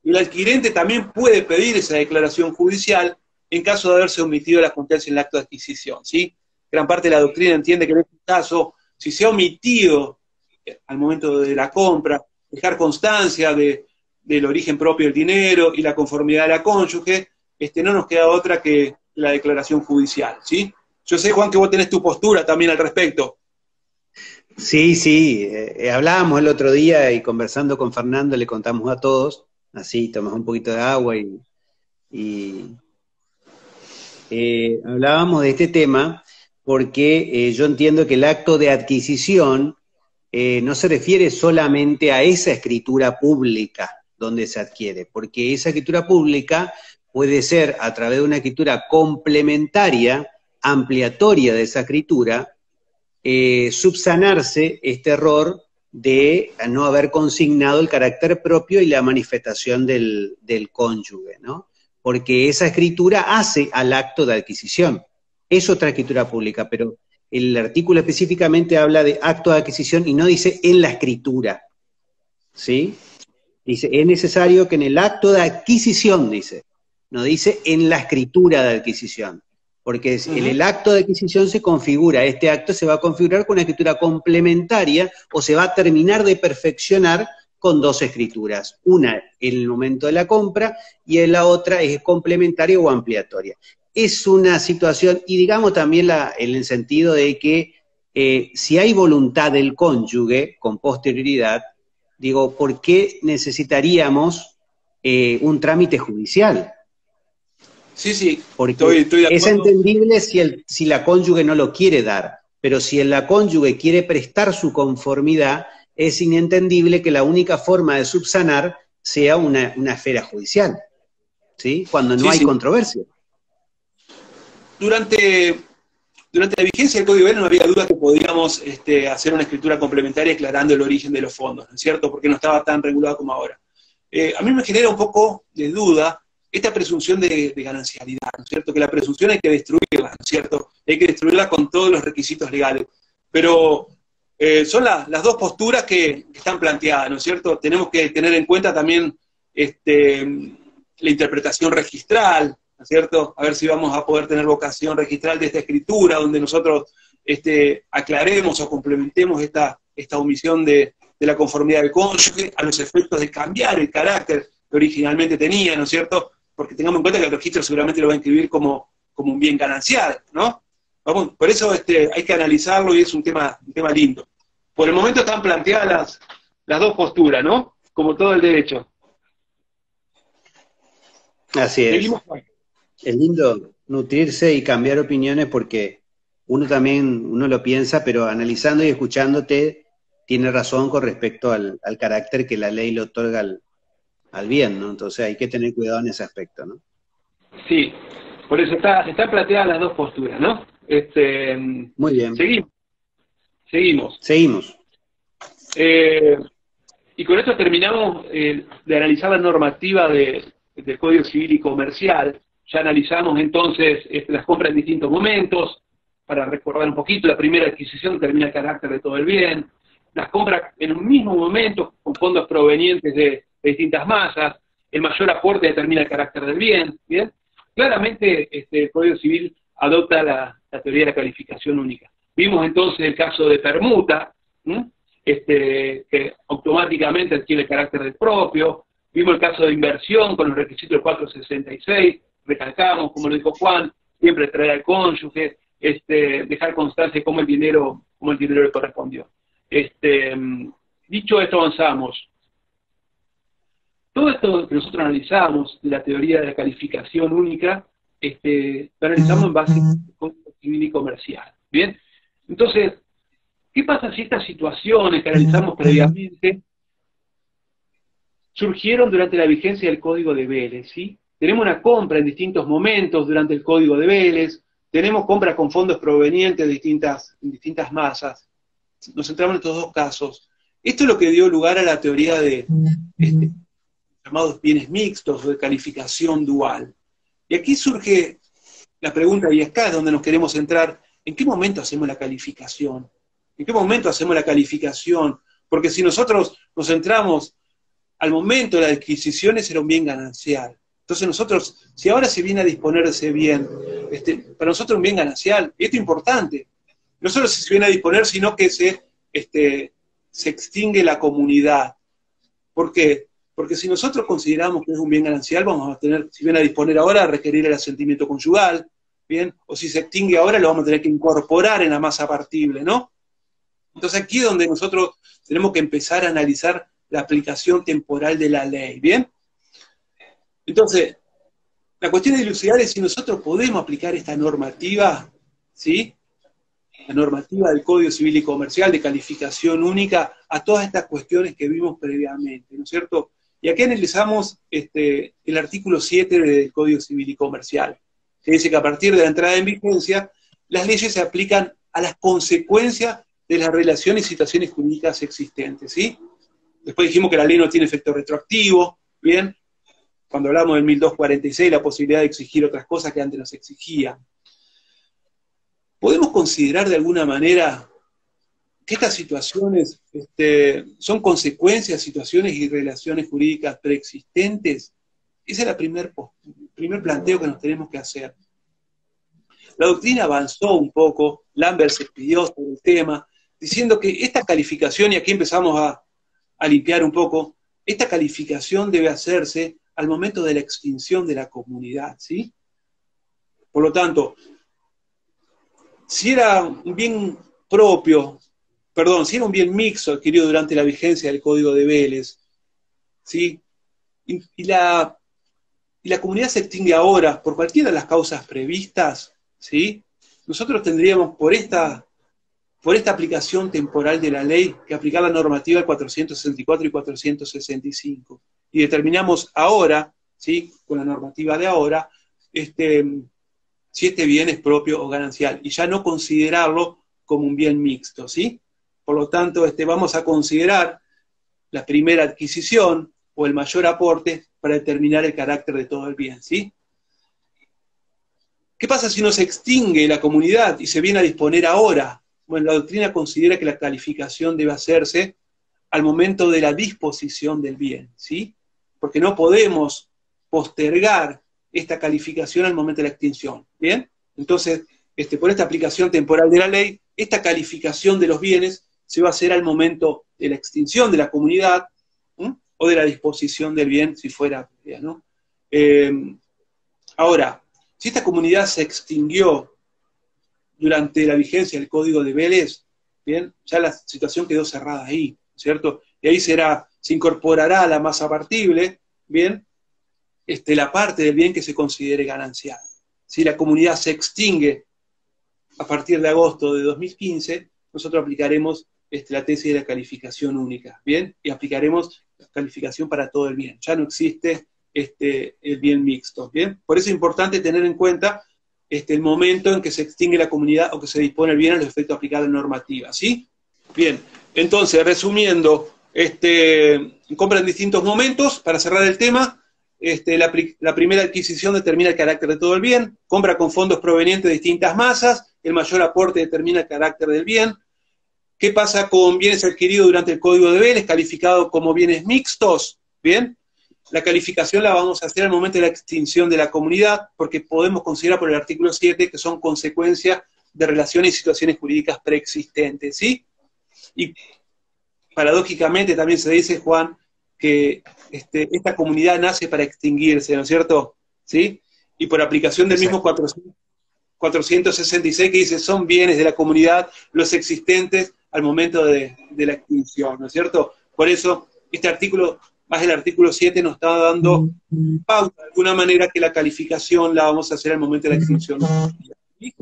El adquirente también puede pedir esa declaración judicial en caso de haberse omitido la constancia en el acto de adquisición, ¿sí? Gran parte de la doctrina entiende que en este caso, si se ha omitido al momento de la compra, dejar constancia del origen propio del dinero y la conformidad de la cónyuge, no nos queda otra que la declaración judicial, ¿sí? Yo sé, Juan, que vos tenés tu postura también al respecto. Sí, sí, hablábamos el otro día y conversando con Fernando le contamos a todos, así tomamos un poquito de agua y hablábamos de este tema porque yo entiendo que el acto de adquisición no se refiere solamente a esa escritura pública donde se adquiere, porque esa escritura pública puede ser a través de una escritura complementaria, ampliatoria de esa escritura, subsanarse este error de no haber consignado el carácter propio y la manifestación del cónyuge, ¿no? Porque esa escritura hace al acto de adquisición. Es otra escritura pública, pero el artículo específicamente habla de acto de adquisición y no dice en la escritura, ¿sí? Dice, es necesario que en el acto de adquisición, dice, no dice en la escritura de adquisición, porque en el acto de adquisición se configura, este acto se va a configurar con una escritura complementaria o se va a terminar de perfeccionar con dos escrituras, una en el momento de la compra y en la otra es complementaria o ampliatoria. Es una situación, y digamos también en el sentido de que si hay voluntad del cónyuge con posterioridad, digo, ¿por qué necesitaríamos un trámite judicial? Sí, sí, Porque estoy de acuerdo. es entendible si la cónyuge no lo quiere dar, pero si la cónyuge quiere prestar su conformidad, es inentendible que la única forma de subsanar sea una esfera judicial, ¿sí? Cuando no hay controversia. Durante la vigencia del Código de Vélez no había duda que podíamos hacer una escritura complementaria aclarando el origen de los fondos, ¿no es cierto? Porque no estaba tan regulado como ahora. A mí me genera un poco de duda esta presunción de ganancialidad, ¿no es cierto? Que la presunción hay que destruirla, ¿no es cierto? Hay que destruirla con todos los requisitos legales. Pero son las dos posturas que están planteadas, ¿no es cierto? Tenemos que tener en cuenta también la interpretación registral, ¿no es cierto? A ver si vamos a poder tener vocación registral de esta escritura, donde nosotros aclaremos o complementemos esta omisión de la conformidad del cónyuge a los efectos de cambiar el carácter que originalmente tenía, ¿no es cierto? Porque tengamos en cuenta que el registro seguramente lo va a inscribir como un bien ganancial, ¿no? Vamos, por eso hay que analizarlo y es un tema lindo. Por el momento están planteadas las dos posturas, ¿no? Como todo el derecho. Así es. Seguimos. Es lindo nutrirse y cambiar opiniones porque uno lo piensa, pero analizando y escuchándote, tiene razón con respecto al carácter que la ley le otorga al bien, ¿no? Entonces hay que tener cuidado en ese aspecto, ¿no? Sí, por eso están planteadas las dos posturas, ¿no? Muy bien. Seguimos. Y con esto terminamos de analizar la normativa del Código Civil y Comercial. Ya analizamos entonces las compras en distintos momentos. Para recordar un poquito, la primera adquisición determina el carácter de todo el bien. Las compras en un mismo momento con fondos provenientes de distintas masas. El mayor aporte determina el carácter del bien. ¿Bien? Claramente el Código Civil adopta la teoría de la calificación única. Vimos entonces el caso de permuta, que automáticamente adquiere el carácter del propio. Vimos el caso de inversión con los requisitos del 466, recalcamos, como lo dijo Juan, siempre traer al cónyuge, dejar constancia de cómo el dinero le correspondió. Dicho esto, avanzamos. Todo esto que nosotros analizamos de la teoría de la calificación única, lo analizamos en base al Código Civil y Comercial. ¿Bien? Entonces, ¿qué pasa si estas situaciones que analizamos previamente surgieron durante la vigencia del Código de Vélez? ¿Sí? Tenemos una compra en distintos momentos durante el Código de Vélez, tenemos compras con fondos provenientes de distintas masas. Nos centramos en estos dos casos. Esto es lo que dio lugar a la teoría de llamados bienes mixtos o de calificación dual. Y aquí surge la pregunta, y acá es donde nos queremos centrar, ¿en qué momento hacemos la calificación? ¿En qué momento hacemos la calificación? Porque si nosotros nos centramos al momento de la adquisición, ese era un bien ganancial. Entonces nosotros, si ahora se viene a disponer de ese bien, para nosotros un bien ganancial, y esto es importante, no solo se viene a disponer, sino que se extingue la comunidad. ¿Por qué? Porque si nosotros consideramos que es un bien ganancial, vamos a tener, si viene a disponer ahora, a requerir el asentimiento conyugal, ¿bien? O si se extingue ahora, lo vamos a tener que incorporar en la masa partible, ¿no? Entonces aquí es donde nosotros tenemos que empezar a analizar la aplicación temporal de la ley, ¿bien? Entonces, la cuestión de dilucidar es si nosotros podemos aplicar esta normativa, ¿sí? La normativa del Código Civil y Comercial de calificación única a todas estas cuestiones que vimos previamente, ¿no es cierto? Y aquí analizamos el artículo 7 del Código Civil y Comercial, que dice que a partir de la entrada en vigencia, las leyes se aplican a las consecuencias de las relaciones y situaciones jurídicas existentes, ¿sí? Después dijimos que la ley no tiene efecto retroactivo, ¿bien? Cuando hablamos del 1246, la posibilidad de exigir otras cosas que antes no se exigían. ¿Podemos considerar de alguna manera que estas situaciones son consecuencias de situaciones y relaciones jurídicas preexistentes? Ese es el primer planteo que nos tenemos que hacer. La doctrina avanzó un poco, Lambert se expidió sobre el tema, diciendo que esta calificación, y aquí empezamos a limpiar un poco, esta calificación debe hacerse al momento de la extinción de la comunidad, ¿sí? Por lo tanto, si era un bien propio, si era un bien mixto adquirido durante la vigencia del Código de Vélez, ¿sí? Y la comunidad se extingue ahora por cualquiera de las causas previstas, ¿sí? Nosotros tendríamos por esta aplicación temporal de la ley que aplicar la normativa del 464 y 465. Y determinamos ahora, ¿sí? Con la normativa de ahora, si este bien es propio o ganancial, y ya no considerarlo como un bien mixto, ¿sí? Por lo tanto, vamos a considerar la primera adquisición o el mayor aporte para determinar el carácter de todo el bien, ¿sí? ¿Qué pasa si no se extingue la comunidad y se viene a disponer ahora? Bueno, la doctrina considera que la calificación debe hacerse al momento de la disposición del bien, ¿sí? Porque no podemos postergar esta calificación al momento de la extinción, ¿bien? Entonces, por esta aplicación temporal de la ley, esta calificación de los bienes se va a hacer al momento de la extinción de la comunidad, ¿m? O de la disposición del bien, si fuera, ¿no? Ahora, si esta comunidad se extinguió durante la vigencia del Código de Vélez, bien, ya la situación quedó cerrada ahí, ¿cierto? Y ahí se incorporará a la masa partible, bien, la parte del bien que se considere ganancial. Si la comunidad se extingue a partir de agosto de 2015, nosotros aplicaremos la tesis de la calificación única, ¿bien? Y aplicaremos la calificación para todo el bien. Ya no existe el bien mixto, ¿bien? Por eso es importante tener en cuenta el momento en que se extingue la comunidad o que se dispone el bien a los efectos de aplicar la normativa, ¿sí? Bien, entonces, resumiendo, compra en distintos momentos, para cerrar el tema. La primera adquisición determina el carácter de todo el bien, compra con fondos provenientes de distintas masas, el mayor aporte determina el carácter del bien. ¿Qué pasa con bienes adquiridos durante el Código de Vélez, calificados como bienes mixtos? Bien, la calificación la vamos a hacer al momento de la extinción de la comunidad, porque podemos considerar por el artículo 7 que son consecuencia de relaciones y situaciones jurídicas preexistentes, ¿sí? Y paradójicamente también se dice, Juan, que esta comunidad nace para extinguirse, ¿no es cierto? ¿Sí? Y por aplicación del mismo 466 que dice, son bienes de la comunidad los existentes al momento de la extinción, ¿no es cierto? Por eso, este artículo, más el artículo 7, nos está dando pauta, de alguna manera, que la calificación la vamos a hacer al momento de la extinción. ¿Sí?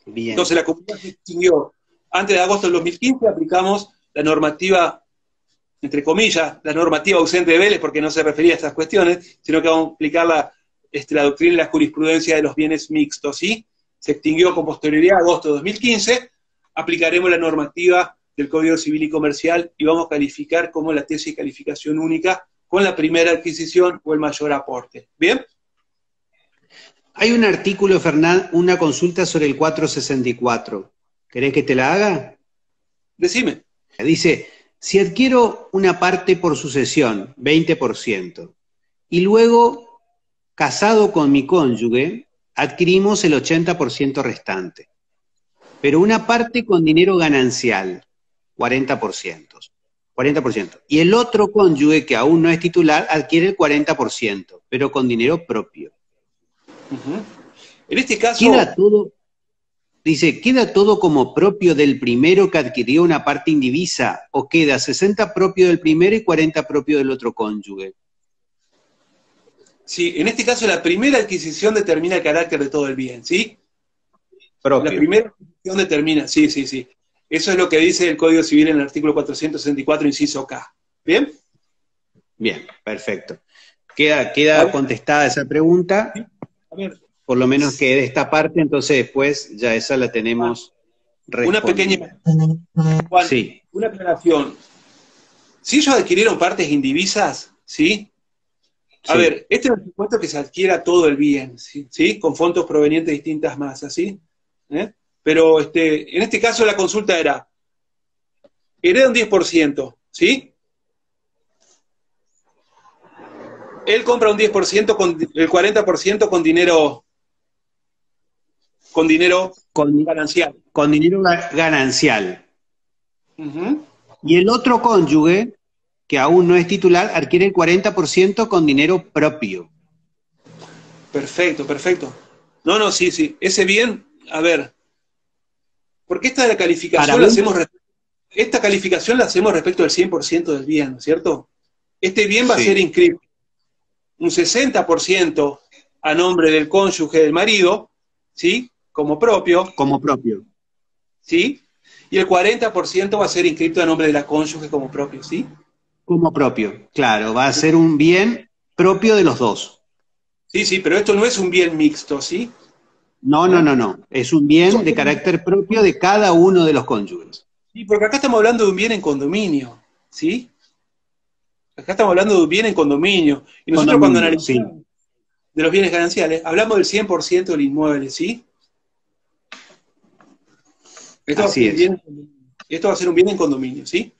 Bien. Entonces, la comunidad se extinguió. Antes de agosto del 2015 aplicamos la normativa, entre comillas, la normativa ausente de Vélez, porque no se refería a estas cuestiones, sino que vamos a aplicar la doctrina y la jurisprudencia de los bienes mixtos, ¿sí? Se extinguió con posterioridad a agosto de 2015, aplicaremos la normativa del Código Civil y Comercial y vamos a calificar como la tesis de calificación única con la primera adquisición o el mayor aporte. ¿Bien? Hay un artículo, Fernán, una consulta sobre el 464. ¿Querés que te la haga? Decime. Dice, si adquiero una parte por sucesión, 20%, y luego, casado con mi cónyuge, adquirimos el 80% restante, pero una parte con dinero ganancial, 40%, y el otro cónyuge, que aún no es titular, adquiere el 40%, pero con dinero propio. En este caso... Queda todo... Dice, ¿queda todo como propio del primero que adquirió una parte indivisa o queda 60 propio del primero y 40 propio del otro cónyuge? Sí, en este caso la primera adquisición determina el carácter de todo el bien, ¿sí? Propio. La primera adquisición determina, sí. Eso es lo que dice el Código Civil en el artículo 464, inciso K. ¿Bien? Bien, perfecto. Queda contestada esa pregunta. A ver. Por lo menos que de esta parte, entonces después ya esa la tenemos respondida. Una pequeña... Juan, sí. Una aclaración. Si ellos adquirieron partes indivisas, ¿sí? A ver, este es el supuesto que se adquiera todo el bien, ¿sí? Con fondos provenientes de distintas masas, ¿sí? Pero en este caso la consulta era, hereda un 10%, ¿sí? Él compra un 10%, el 40% con dinero ganancial. Con dinero ganancial. Y el otro cónyuge, que aún no es titular, adquiere el 40% con dinero propio. Perfecto. No, sí. Ese bien, a ver, porque esta de la calificación esta calificación la hacemos respecto del 100% del bien, ¿no es cierto? Este bien va a ser inscrito un 60% a nombre del cónyuge del marido, ¿sí? Como propio. ¿Sí? Y el 40% va a ser inscrito a nombre de la cónyuge como propio, ¿sí? Como propio, claro, va a ser un bien propio de los dos. Sí, pero esto no es un bien mixto, ¿sí? No. Es un bien de carácter propio de cada uno de los cónyuges. Sí, porque acá estamos hablando de un bien en condominio, ¿sí? Acá estamos hablando de un bien en condominio. Y nosotros cuando analizamos de los bienes gananciales, hablamos del 100% del inmueble, ¿sí? Esto va a ser un bien en condominio, ¿sí?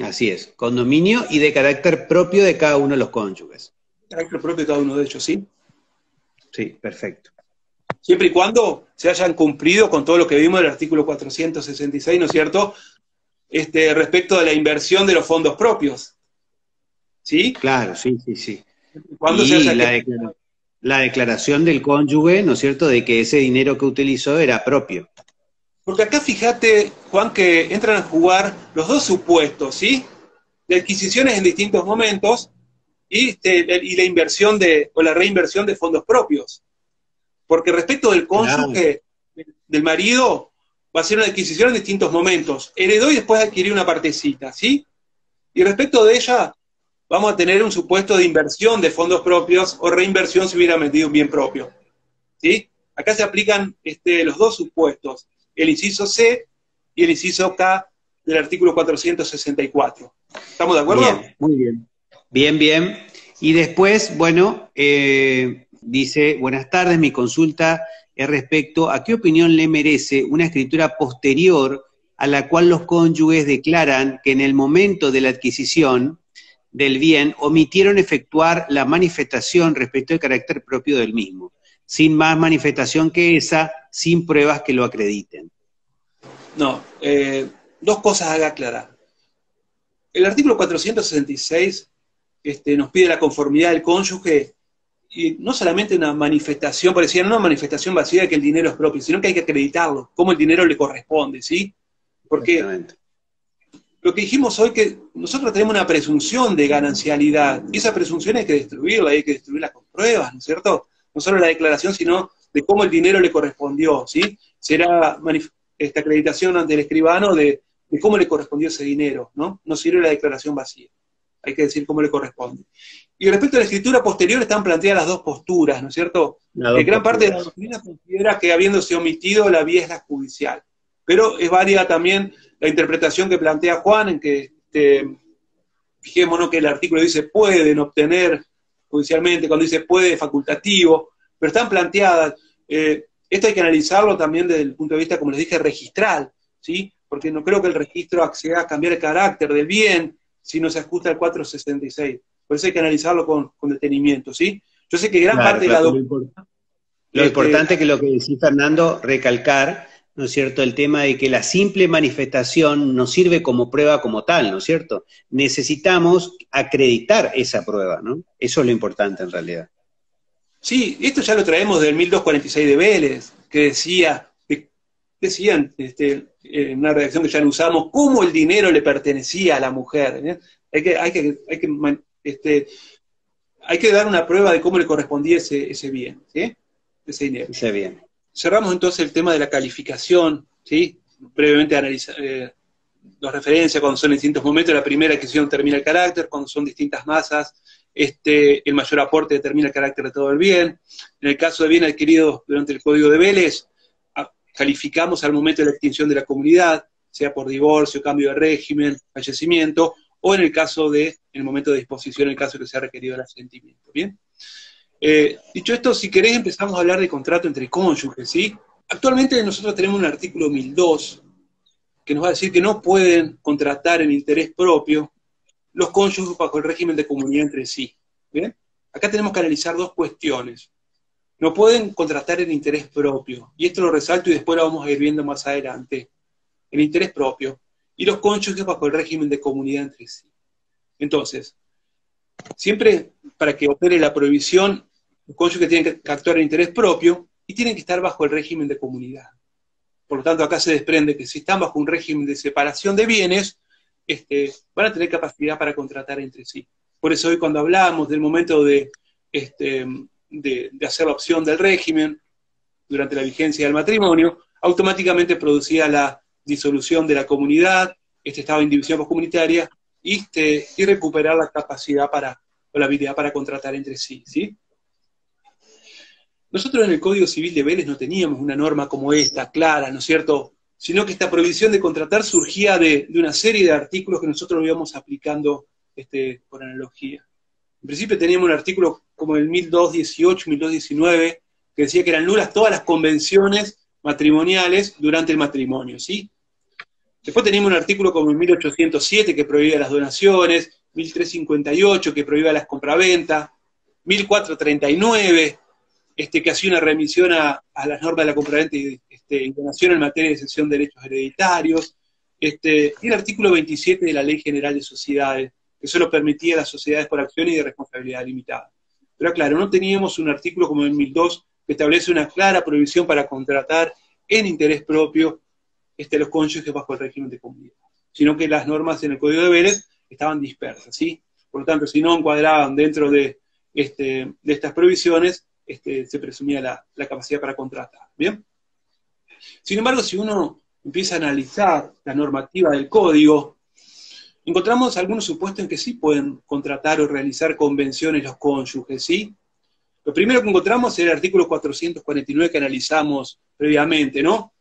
Así es, condominio y de carácter propio de cada uno de los cónyuges. Carácter propio de cada uno de ellos, ¿sí? Sí, perfecto. siempre y cuando se hayan cumplido con todo lo que vimos del artículo 466, ¿no es cierto?, respecto de la inversión de los fondos propios. ¿Sí? Claro, sí, sí, sí. Cuando se Y haya la declaración del cónyuge, ¿no es cierto?, de que ese dinero que utilizó era propio. Porque acá fíjate, Juan, que entran a jugar los dos supuestos, ¿sí? De adquisiciones en distintos momentos y la inversión o la reinversión de fondos propios. Porque respecto del Claro. cónyuge, del marido, va a ser una adquisición en distintos momentos. Heredó y después adquirió una partecita, ¿sí? Y respecto de ella, vamos a tener un supuesto de inversión de fondos propios o reinversión si hubiera metido un bien propio, ¿sí? Acá se aplican los dos supuestos, el inciso C y el inciso K del artículo 464. ¿Estamos de acuerdo? Bien, muy bien. Bien, bien. Y después, bueno, dice, buenas tardes, mi consulta es respecto a qué opinión le merece una escritura posterior a la cual los cónyuges declaran que en el momento de la adquisición del bien omitieron efectuar la manifestación respecto al carácter propio del mismo, sin más manifestación que esa, sin pruebas que lo acrediten. No, dos cosas haga aclarar. El artículo 466 nos pide la conformidad del cónyuge y no solamente una manifestación, parecía no una manifestación vacía de que el dinero es propio, sino que hay que acreditarlo, cómo el dinero le corresponde, ¿sí? Porque lo que dijimos hoy que nosotros tenemos una presunción de ganancialidad, y esa presunción hay que destruirla con pruebas, ¿no es cierto? No solo la declaración, sino de cómo el dinero le correspondió, ¿sí? Será esta acreditación ante el escribano de cómo le correspondió ese dinero, ¿no? No sirve la declaración vacía, hay que decir cómo le corresponde. Y respecto a la escritura posterior están planteadas las dos posturas, ¿no es cierto? Gran parte de la doctrina considera que habiéndose omitido la vía es la judicial, pero es válida también la interpretación que plantea Juan, en que fijémonos que el artículo dice pueden obtener judicialmente, cuando dice puede facultativo, pero están planteadas. Esto hay que analizarlo también desde el punto de vista, como les dije, registral, ¿sí? Porque no creo que el registro acceda a cambiar el carácter del bien si no se ajusta al 466. Por eso hay que analizarlo con detenimiento, ¿sí? Yo sé que gran parte de la doctrina... Lo importante que lo que decía Fernando, recalcar, ¿no es cierto?, el tema de que la simple manifestación no sirve como prueba como tal, ¿no es cierto? Necesitamos acreditar esa prueba, ¿no? Eso es lo importante en realidad. Sí, esto ya lo traemos del 1246 de Vélez, que decían en una redacción que ya no usamos, cómo el dinero le pertenecía a la mujer, ¿eh? Hay que dar una prueba de cómo le correspondía ese bien, ¿sí? Ese dinero. Ese bien. Cerramos entonces el tema de la calificación, ¿sí? Brevemente analizar las referencias cuando son en distintos momentos. La primera adquisición determina el carácter, cuando son distintas masas, el mayor aporte determina el carácter de todo el bien. En el caso de bien adquiridos durante el Código de Vélez, calificamos al momento de la extinción de la comunidad, sea por divorcio, cambio de régimen, fallecimiento, o en el caso en el momento de disposición, en el caso que sea requerido el asentimiento. ¿Bien? Dicho esto, si querés empezamos a hablar de contrato entre cónyuges, ¿sí? Actualmente nosotros tenemos un artículo 1002 que nos va a decir que no pueden contratar en interés propio los cónyuges bajo el régimen de comunidad entre sí. ¿Bien? Acá tenemos que analizar dos cuestiones. No pueden contratar en interés propio, y esto lo resalto y después lo vamos a ir viendo más adelante. El interés propio y los cónyuges bajo el régimen de comunidad entre sí. Entonces, siempre para que opere la prohibición, los cónyuges tienen que actuar en interés propio y tienen que estar bajo el régimen de comunidad. Por lo tanto, acá se desprende que si están bajo un régimen de separación de bienes, van a tener capacidad para contratar entre sí. Por eso hoy cuando hablamos del momento de hacer la opción del régimen durante la vigencia del matrimonio, automáticamente producía la disolución de la comunidad, estado en división postcomunitaria, y recuperar la capacidad o la habilidad para contratar entre sí, ¿sí? Nosotros en el Código Civil de Vélez no teníamos una norma como esta, clara, ¿no es cierto?, sino que esta prohibición de contratar surgía de una serie de artículos que nosotros lo íbamos aplicando por analogía. En principio teníamos un artículo como el 1218, 1219, que decía que eran nulas todas las convenciones matrimoniales durante el matrimonio, ¿sí? Después teníamos un artículo como el 1807 que prohibía las donaciones, 1358 que prohibía las compraventas, 1439 que hacía una remisión a las normas de la compraventa y donación en materia de cesión de derechos hereditarios, y el artículo 27 de la Ley General de Sociedades, que solo permitía las sociedades por acción y de responsabilidad limitada. Pero claro, no teníamos un artículo como el 1002 que establece una clara prohibición para contratar en interés propio los cónyuges bajo el régimen de comunidad, sino que las normas en el Código de Vélez estaban dispersas, ¿sí? Por lo tanto, si no encuadraban dentro de estas prohibiciones, se presumía la capacidad para contratar, ¿bien? Sin embargo, si uno empieza a analizar la normativa del Código, encontramos algunos supuestos en que sí pueden contratar o realizar convenciones los cónyuges, ¿sí? Lo primero que encontramos es el artículo 449 que analizamos previamente, ¿no?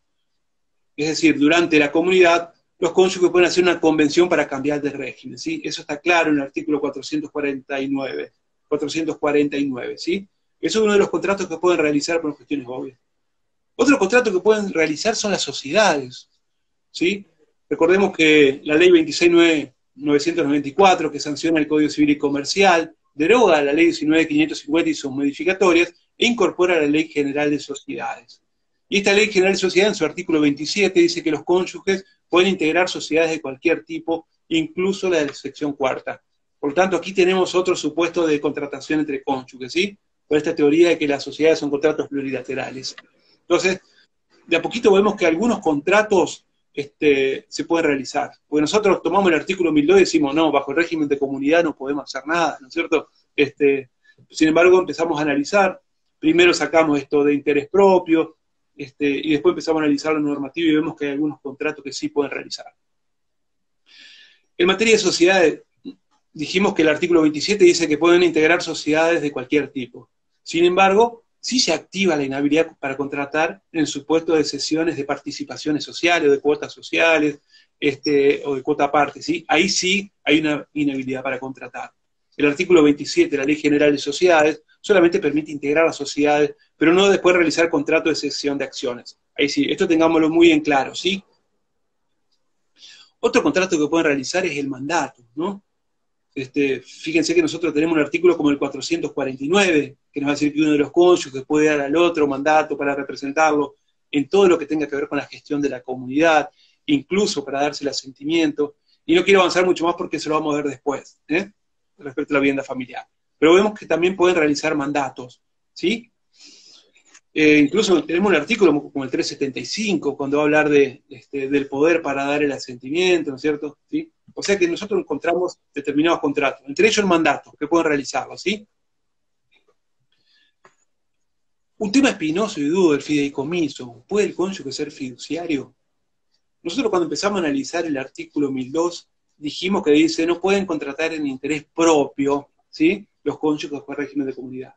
Es decir, durante la comunidad, los cónyuges pueden hacer una convención para cambiar de régimen, ¿sí? Eso está claro en el artículo 449, ¿sí? Eso es uno de los contratos que pueden realizar por cuestiones obvias. Otro contrato que pueden realizar son las sociedades, ¿sí? Recordemos que la ley 26.994, que sanciona el Código Civil y Comercial, deroga la ley 19.550 y sus modificatorias, e incorpora la Ley General de Sociedades. Y esta Ley General de Sociedades, en su artículo 27, dice que los cónyuges pueden integrar sociedades de cualquier tipo, incluso la de la sección cuarta. Por lo tanto, aquí tenemos otro supuesto de contratación entre cónyuges, ¿sí? Por esta teoría de que las sociedades son contratos plurilaterales. Entonces, de a poquito vemos que algunos contratos se pueden realizar. Porque nosotros tomamos el artículo 1002 y decimos, no, bajo el régimen de comunidad no podemos hacer nada, ¿no es cierto? Sin embargo, empezamos a analizar, primero sacamos esto de interés propio, y después empezamos a analizar la normativa y vemos que hay algunos contratos que sí pueden realizar. En materia de sociedades, dijimos que el artículo 27 dice que pueden integrar sociedades de cualquier tipo. Sin embargo, sí se activa la inhabilidad para contratar en el supuesto de cesiones de participaciones sociales o de cuotas sociales, o de cuota aparte, ¿sí? Ahí sí hay una inhabilidad para contratar. El artículo 27 de la Ley General de Sociedades solamente permite integrar las sociedades, pero no después realizar contrato de cesión de acciones. Ahí sí, esto tengámoslo muy en claro, ¿sí? Otro contrato que pueden realizar es el mandato, ¿no? Fíjense que nosotros tenemos un artículo como el 449, que nos va a decir que uno de los cónyuges puede dar al otro mandato para representarlo en todo lo que tenga que ver con la gestión de la comunidad, incluso para darse el asentimiento. Y no quiero avanzar mucho más porque eso lo vamos a ver después, respecto a la vivienda familiar. Pero vemos que también pueden realizar mandatos, ¿sí? Incluso tenemos un artículo como el 375, cuando va a hablar del poder para dar el asentimiento, ¿no es cierto? ¿Sí? O sea que nosotros encontramos determinados contratos, entre ellos el mandato, que pueden realizarlo, ¿sí? Un tema espinoso y duro del fideicomiso. ¿Puede el cónyuge ser fiduciario? Nosotros cuando empezamos a analizar el artículo 1002, dijimos que dice, no pueden contratar en interés propio, ¿sí? Los cónyuges con régimen de comunidad.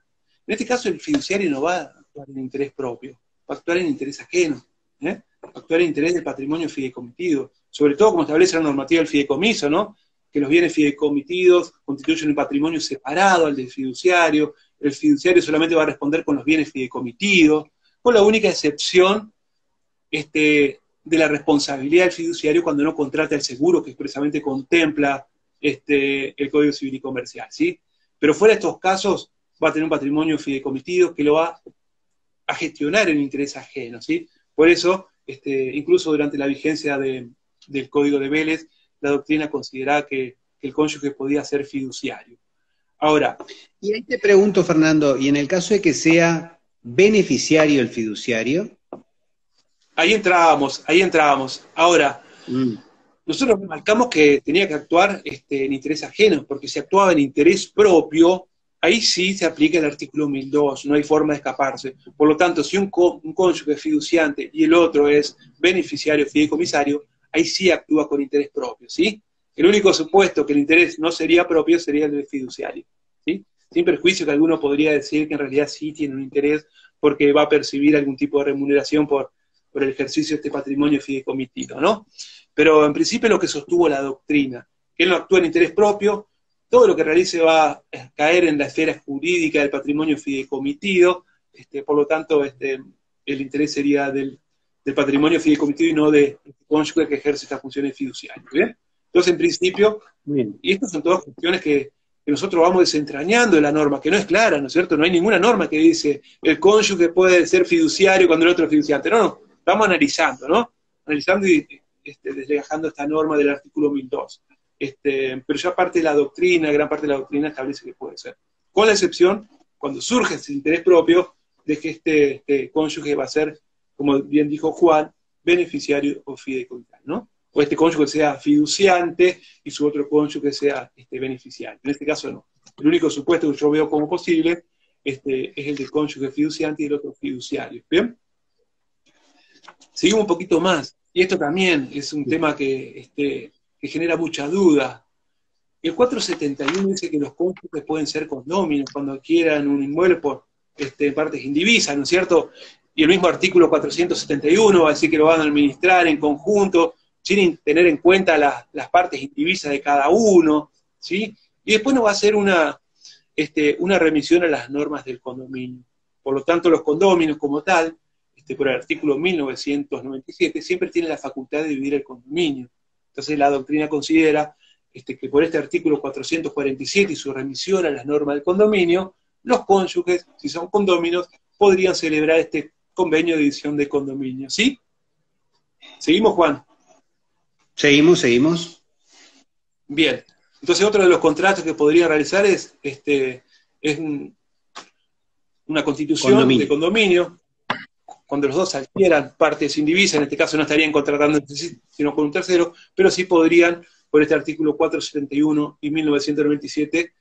En este caso el fiduciario no va a actuar en interés propio, va a actuar en interés ajeno, va a actuar en interés del patrimonio fideicomitido, sobre todo como establece la normativa del fideicomiso, ¿no? Que los bienes fideicomitidos constituyen un patrimonio separado al del fiduciario, el fiduciario solamente va a responder con los bienes fideicomitidos, con la única excepción de la responsabilidad del fiduciario cuando no contrata el seguro que expresamente contempla el Código Civil y Comercial, ¿sí? Pero fuera de estos casos va a tener un patrimonio fideicomitido que lo va a gestionar en interés ajeno, ¿sí? Por eso, incluso durante la vigencia del Código de Vélez, la doctrina consideraba que el cónyuge podía ser fiduciario. Ahora... Y ahí te pregunto, Fernando, ¿y en el caso de que sea beneficiario el fiduciario? Ahí entrábamos. Ahora, nosotros marcamos que tenía que actuar en interés ajeno, porque si actuaba en interés propio, ahí sí se aplica el artículo 1002, no hay forma de escaparse. Por lo tanto, si un cónyuge es fiduciante y el otro es beneficiario fideicomisario, ahí sí actúa con interés propio, ¿sí? El único supuesto que el interés no sería propio sería el del fiduciario, ¿sí? Sin perjuicio que alguno podría decir que en realidad sí tiene un interés porque va a percibir algún tipo de remuneración por el ejercicio de este patrimonio fideicomitido, ¿no? Pero en principio lo que sostuvo la doctrina, que él no actúa en interés propio, todo lo que realice va a caer en la esfera jurídica del patrimonio fideicomitido, por lo tanto el interés sería del patrimonio fideicomitido y no del cónyuge que ejerce estas funciones fiduciarias, ¿bien? Entonces, en principio, y estas son todas cuestiones que que nosotros vamos desentrañando de la norma, que no es clara, ¿no es cierto? No hay ninguna norma que dice el cónyuge puede ser fiduciario cuando el otro es fiduciante. No, no, estamos analizando, ¿no? Analizando y deslegajando esta norma del artículo 1002. Pero ya parte de la doctrina, gran parte de la doctrina establece que puede ser. Con la excepción, cuando surge ese interés propio, de que este cónyuge va a ser, como bien dijo Juan, beneficiario o fideicomital, ¿no? O este cónyuge sea fiduciante y su otro cónyuge sea beneficiario. En este caso no. El único supuesto que yo veo como posible es el del cónyuge fiduciante y el otro fiduciario. ¿Bien? Seguimos un poquito más. Y esto también es un tema que genera mucha duda. El 471 dice que los cónyuges pueden ser condóminos cuando adquieran un inmueble por partes indivisas, ¿no es cierto? Y el mismo artículo 471 va a decir que lo van a administrar en conjunto, sin tener en cuenta las partes indivisas de cada uno, ¿sí? Y después nos va a hacer una remisión a las normas del condominio. Por lo tanto, los condóminos como tal, por el artículo 1997, siempre tienen la facultad de dividir el condominio. Entonces la doctrina considera que por este artículo 447 y su remisión a las normas del condominio, los cónyuges, si son condóminos, podrían celebrar este convenio de división de condominio. ¿Sí? ¿Seguimos, Juan? Seguimos. Bien. Entonces otro de los contratos que podría realizar es una constitución de condominio, cuando los dos adquieran partes indivisas, en este caso no estarían contratando sino con un tercero, pero sí podrían, por este artículo 471 y 1997,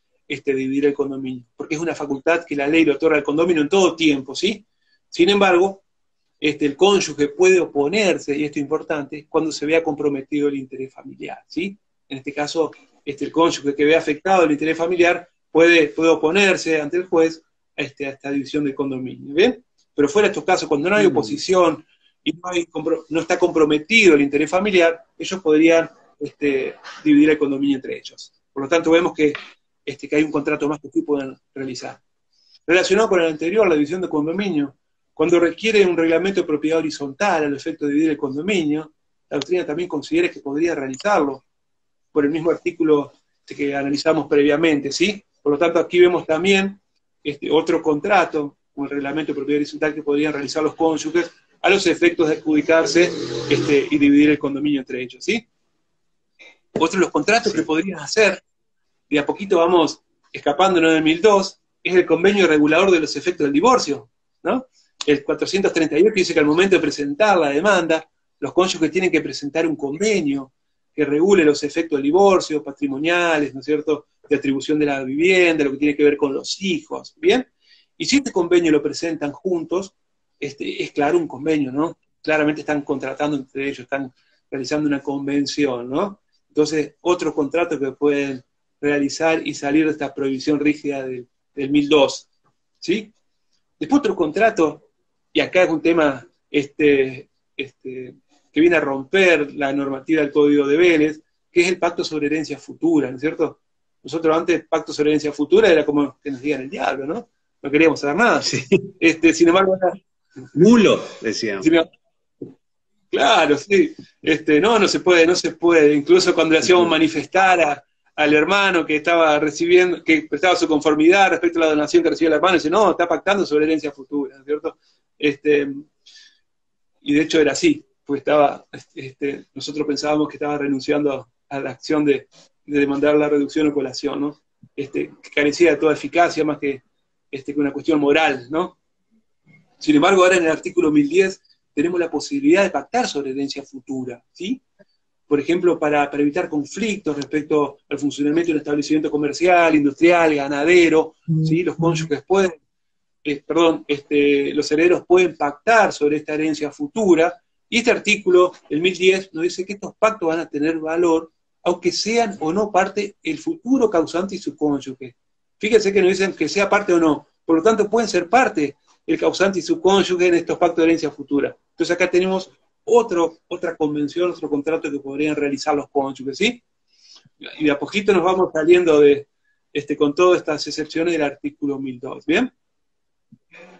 dividir el condominio, porque es una facultad que la ley le otorga al condominio en todo tiempo, ¿sí? Sin embargo, el cónyuge puede oponerse, y esto es importante, cuando se vea comprometido el interés familiar, ¿sí? En este caso, el cónyuge que vea afectado el interés familiar puede oponerse ante el juez a esta división del condominio, ¿bien? Pero fuera de estos casos, cuando no hay oposición y no está comprometido el interés familiar, ellos podrían dividir el condominio entre ellos. Por lo tanto, vemos que hay un contrato más que sí pueden realizar. Relacionado con el anterior, la división de condominio, cuando requiere un reglamento de propiedad horizontal al efecto de dividir el condominio, la doctrina también considera que podría realizarlo por el mismo artículo que analizamos previamente, ¿sí? Por lo tanto, aquí vemos también otro contrato, un reglamento de propiedad horizontal que podrían realizar los cónyuges a los efectos de adjudicarse y dividir el condominio entre ellos, ¿sí? Otro de los contratos que podrían hacer, y a poquito vamos escapándonos del 1002, es el convenio regulador de los efectos del divorcio, ¿no? El 438 dice que al momento de presentar la demanda, los cónyuges tienen que presentar un convenio que regule los efectos del divorcio, patrimoniales, ¿no es cierto?, de atribución de la vivienda, lo que tiene que ver con los hijos, ¿bien? Y si este convenio lo presentan juntos, es claro un convenio, ¿no? Claramente están contratando entre ellos, están realizando una convención, ¿no? Entonces, otro contrato que pueden realizar y salir de esta prohibición rígida del 1002, ¿sí? Después otro contrato, y acá es un tema que viene a romper la normativa del Código de Vélez, que es el pacto sobre herencia futura, ¿no es cierto? Nosotros antes, pacto sobre herencia futura era como que nos digan el diablo, ¿no? No queríamos saber nada. Sí. Sin embargo, Mulo, decíamos. Claro, sí. No se puede. Incluso cuando le hacíamos manifestar al hermano que estaba recibiendo, que prestaba su conformidad respecto a la donación que recibía el hermano, dice, no, está pactando sobre herencia futura, ¿no es cierto? Y de hecho era así, pues nosotros pensábamos que estaba renunciando a la acción de demandar la reducción o colación, ¿no? Que carecía de toda eficacia más que una cuestión moral, ¿no? Sin embargo, ahora en el artículo 1010 tenemos la posibilidad de pactar sobre herencia futura, ¿sí? Por ejemplo, para evitar conflictos respecto al funcionamiento de un establecimiento comercial, industrial, ganadero, ¿sí? Los cónyuges pueden, los herederos pueden pactar sobre esta herencia futura, y este artículo, el 1010, nos dice que estos pactos van a tener valor, aunque sean o no parte el futuro causante y su cónyuge. Fíjense que nos dicen que sea parte o no, por lo tanto pueden ser parte el causante y su cónyuge en estos pactos de herencia futura. Entonces acá tenemos otra convención, otro contrato que podrían realizar los cónyuges, ¿sí? Y de a poquito nos vamos saliendo con todas estas excepciones del artículo 1002, ¿bien?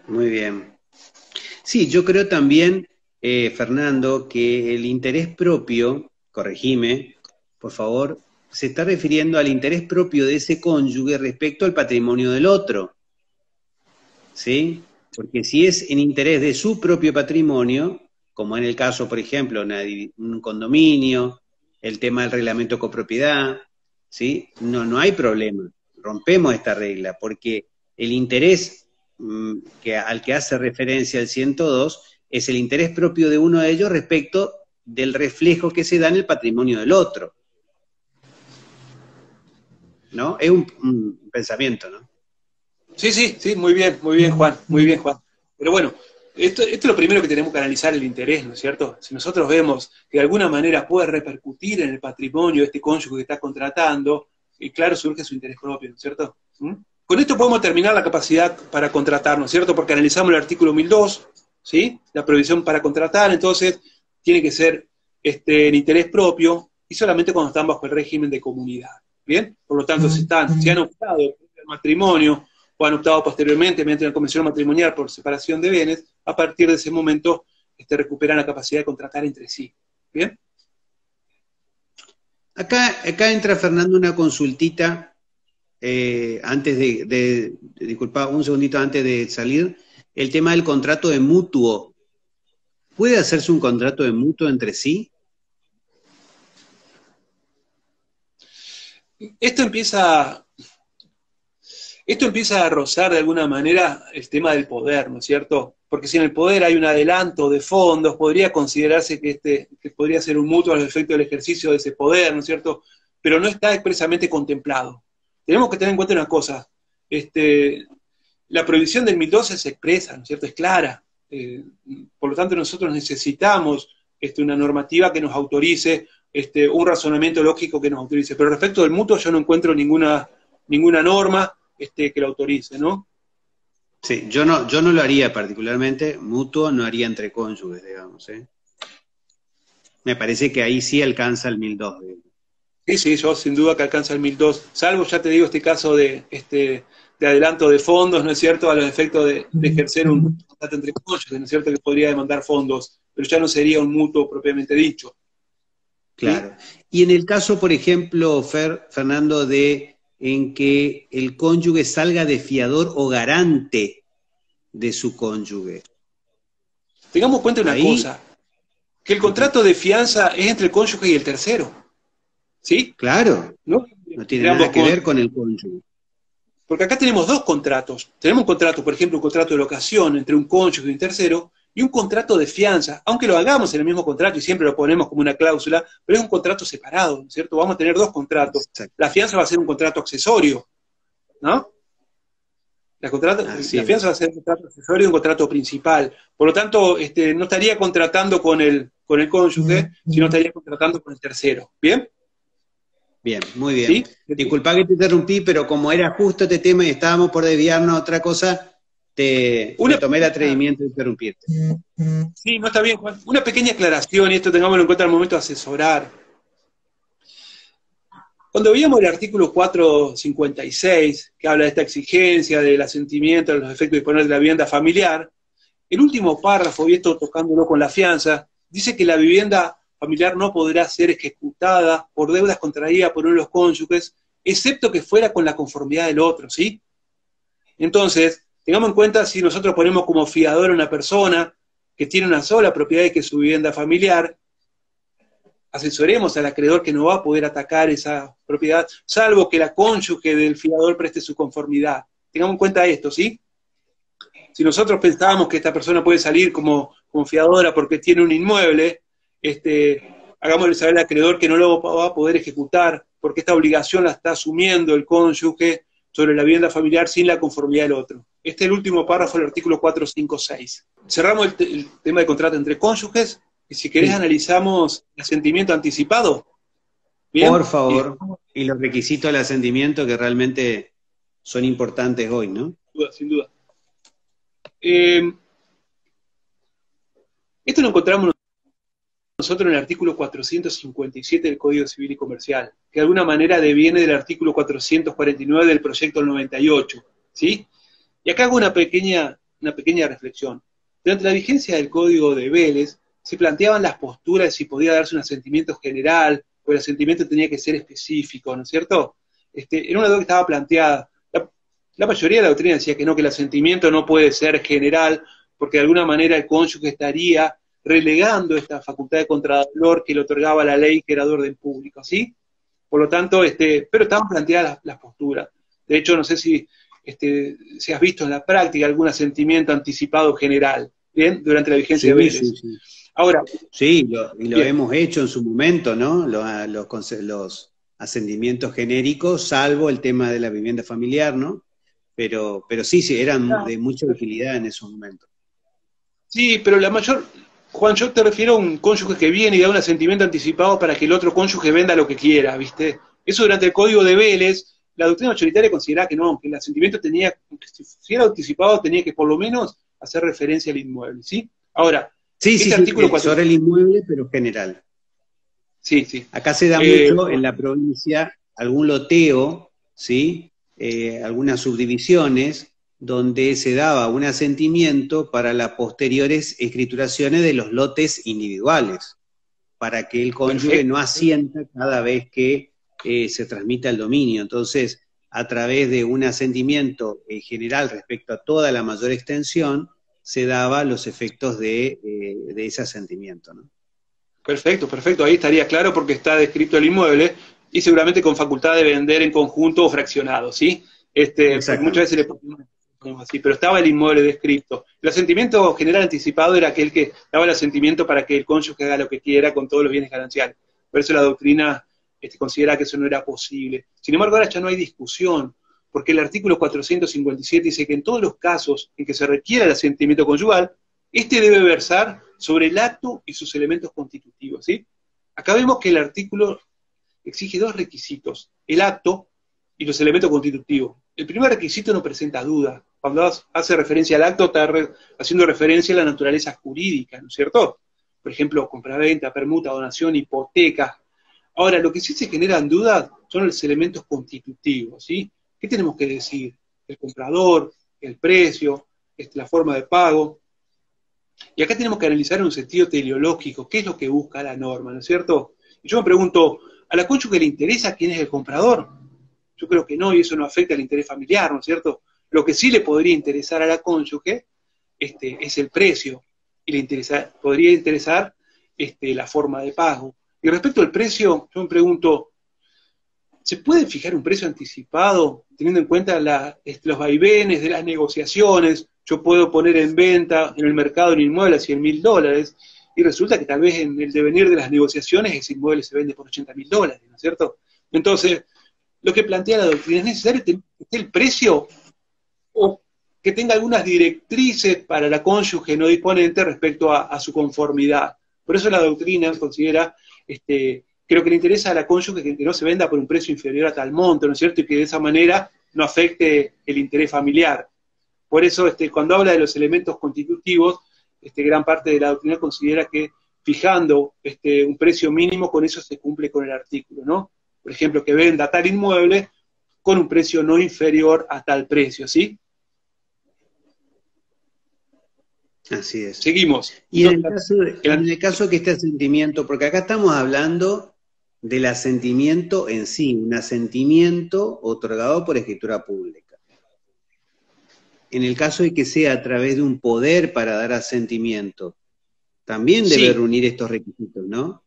Muy bien. Sí, yo creo también, Fernando, que el interés propio, corregime, por favor, se está refiriendo al interés propio de ese cónyuge respecto al patrimonio del otro, ¿sí? Porque si es en interés de su propio patrimonio, como en el caso, por ejemplo, un condominio, el tema del reglamento de copropiedad, ¿sí? No hay problema, rompemos esta regla, porque el interés al que hace referencia el 102 es el interés propio de uno de ellos respecto del reflejo que se da en el patrimonio del otro, ¿no? Es un pensamiento, ¿no? Sí, muy bien, Juan, muy bien, Juan. Pero bueno, esto es lo primero que tenemos que analizar, el interés, ¿no es cierto? Si nosotros vemos que de alguna manera puede repercutir en el patrimonio de este cónyuge que está contratando, y claro, surge su interés propio, ¿no es cierto? Con esto podemos terminar la capacidad para contratar, ¿no es cierto? Porque analizamos el artículo 1002, ¿sí? La prohibición para contratar, entonces tiene que ser el interés propio y solamente cuando están bajo el régimen de comunidad, ¿bien? Por lo tanto, si han optado por el matrimonio o han optado posteriormente mediante una convención matrimonial por separación de bienes, a partir de ese momento recuperan la capacidad de contratar entre sí, ¿bien? Acá entra, Fernando, una consultita, antes disculpa, un segundito antes de salir, el tema del contrato de mutuo. ¿Puede hacerse un contrato de mutuo entre sí? Esto empieza a rozar de alguna manera el tema del poder, ¿no es cierto? Porque si en el poder hay un adelanto de fondos, podría considerarse que podría ser un mutuo al efecto del ejercicio de ese poder, ¿no es cierto? Pero no está expresamente contemplado. Tenemos que tener en cuenta una cosa, la prohibición del 1012 se expresa, ¿no es cierto? Es clara. Por lo tanto, nosotros necesitamos una normativa que nos autorice, un razonamiento lógico que nos autorice. Pero respecto del mutuo yo no encuentro ninguna norma que lo autorice, ¿no? Sí, yo no lo haría particularmente, mutuo no haría entre cónyuges, digamos, ¿eh? Me parece que ahí sí alcanza el 1002. Sí, yo sin duda que alcanza el 1002, salvo, ya te digo, este caso de adelanto de fondos, ¿no es cierto?, a los efectos de ejercer un contrato entre cónyuges, ¿no es cierto?, que podría demandar fondos, pero ya no sería un mutuo propiamente dicho. Claro. ¿Sí? Y en el caso, por ejemplo, Fernando, en que el cónyuge salga de fiador o garante de su cónyuge. Tengamos en cuenta una cosa, que el contrato de fianza es entre el cónyuge y el tercero, ¿sí? Claro, no tiene nada que ver con el cónyuge. Porque acá tenemos dos contratos. Tenemos un contrato, por ejemplo, un contrato de locación entre un cónyuge y un tercero, y un contrato de fianza, aunque lo hagamos en el mismo contrato y siempre lo ponemos como una cláusula, pero es un contrato separado, ¿no es cierto? Vamos a tener dos contratos. Exacto. La fianza va a ser un contrato accesorio, ¿no? La fianza va a ser un contrato accesorio y un contrato principal. Por lo tanto, no estaría contratando con el cónyuge, sino estaría contratando con el tercero. ¿Bien? Bien, muy bien. ¿Sí? Disculpa que te interrumpí, pero como era justo este tema y estábamos por desviarnos a otra cosa, te tomé el atrevimiento de interrumpirte. Sí, no está bien, Juan. Una pequeña aclaración, y esto tengámoslo en cuenta al momento de asesorar. Cuando veíamos el artículo 456, que habla de esta exigencia del asentimiento a los efectos de disponer de la vivienda familiar, el último párrafo, y esto tocándolo con la fianza, dice que la vivienda familiar no podrá ser ejecutada por deudas contraídas por uno de los cónyuges, excepto que fuera con la conformidad del otro, ¿sí? Entonces, tengamos en cuenta, si nosotros ponemos como fiador a una persona que tiene una sola propiedad y que es su vivienda familiar, asesoremos al acreedor que no va a poder atacar esa propiedad, salvo que la cónyuge del fiador preste su conformidad. Tengamos en cuenta esto, ¿sí? Si nosotros pensábamos que esta persona puede salir como fiadora porque tiene un inmueble, hagámosle saber al acreedor que no lo va a poder ejecutar, porque esta obligación la está asumiendo el cónyuge sobre la vivienda familiar sin la conformidad del otro. Este es el último párrafo del artículo 456. Cerramos el tema de contrato entre cónyuges, y si querés analizamos el asentimiento anticipado. ¿Bien? Por favor, y los requisitos del asentimiento que realmente son importantes hoy, ¿no? Sin duda. Esto lo encontramos nosotros en el artículo 457 del Código Civil y Comercial, que de alguna manera deviene del artículo 449 del proyecto 98, ¿sí? Y acá hago una pequeña reflexión. Durante la vigencia del Código de Vélez, se planteaban las posturas de si podía darse un asentimiento general o el asentimiento tenía que ser específico, ¿no es cierto? Era una duda que estaba planteada. La mayoría de la doctrina decía que no, que el asentimiento no puede ser general, porque de alguna manera el cónyuge estaría relegando esta facultad de contradolor que le otorgaba la ley, que era de orden público, ¿sí? Por lo tanto, pero estaban planteadas las posturas. De hecho, no sé si has visto en la práctica algún asentimiento anticipado general, ¿bien? Durante la vigencia de Vélez. Sí, sí. Ahora, sí, lo hemos hecho en su momento, ¿no? Los asentimientos genéricos, salvo el tema de la vivienda familiar, ¿no? Pero sí, eran de mucha utilidad en esos momentos. Sí, pero la mayor, Juan, yo te refiero a un cónyuge que viene y da un asentimiento anticipado para que el otro cónyuge venda lo que quiera, ¿viste? Eso durante el Código de Vélez, la doctrina mayoritaria consideraba que no, que el asentimiento tenía, si era anticipado, tenía que por lo menos hacer referencia al inmueble, ¿sí? Ahora, sí, artículo 4. sobre el inmueble, pero general. Sí, sí. Acá se da mucho en la provincia algún loteo, ¿sí? Algunas subdivisiones donde se daba un asentimiento para las posteriores escrituraciones de los lotes individuales, para que el cónyuge no asienta cada vez que se transmita el dominio. Entonces, a través de un asentimiento general respecto a toda la mayor extensión, se daba los efectos de ese asentimiento, ¿no? Perfecto, perfecto. Ahí estaría claro porque está descrito el inmueble y seguramente con facultad de vender en conjunto o fraccionado, ¿sí? Porque muchas veces le ponemos así, pero estaba el inmueble descrito. El asentimiento general anticipado era aquel que daba el asentimiento para que el cónyuge haga lo que quiera con todos los bienes gananciales. Por eso la doctrina considera que eso no era posible. Sin embargo, ahora ya no hay discusión, porque el artículo 457 dice que en todos los casos en que se requiera el asentimiento conyugal, debe versar sobre el acto y sus elementos constitutivos, ¿sí? Acá vemos que el artículo exige dos requisitos, el acto y los elementos constitutivos. El primer requisito no presenta duda. Cuando hace referencia al acto, está haciendo referencia a la naturaleza jurídica, ¿no es cierto? Por ejemplo, compraventa, permuta, donación, hipoteca. Ahora, lo que sí se generan dudas son los elementos constitutivos, ¿sí? ¿Qué tenemos que decir? El comprador, el precio, la forma de pago. Y acá tenemos que analizar en un sentido teleológico, qué es lo que busca la norma, ¿no es cierto? Y yo me pregunto, ¿a la cónyuge le interesa quién es el comprador? Yo creo que no, y eso no afecta al interés familiar, ¿no es cierto? Lo que sí le podría interesar a la cónyuge es el precio, y podría interesar la forma de pago. Y respecto al precio, yo me pregunto, ¿se puede fijar un precio anticipado teniendo en cuenta los vaivenes de las negociaciones? Yo puedo poner en venta en el mercado un inmueble a $100.000 y resulta que tal vez en el devenir de las negociaciones ese inmueble se vende por $80.000, ¿no es cierto? Entonces, lo que plantea la doctrina, ¿es necesario que esté el precio o que tenga algunas directrices para la cónyuge no disponente respecto a su conformidad? Por eso la doctrina considera, creo que le interesa a la cónyuge que no se venda por un precio inferior a tal monto, ¿no es cierto? Y que de esa manera no afecte el interés familiar. Por eso, cuando habla de los elementos constitutivos, gran parte de la doctrina considera que fijando un precio mínimo, con eso se cumple con el artículo, ¿no? Por ejemplo, que venda tal inmueble con un precio no inferior a tal precio, ¿sí? Así es. Seguimos. Y en el caso que este asentimiento, porque acá estamos hablando del asentimiento en sí, un asentimiento otorgado por escritura pública. En el caso de que sea a través de un poder para dar asentimiento, también debe reunir estos requisitos, ¿no?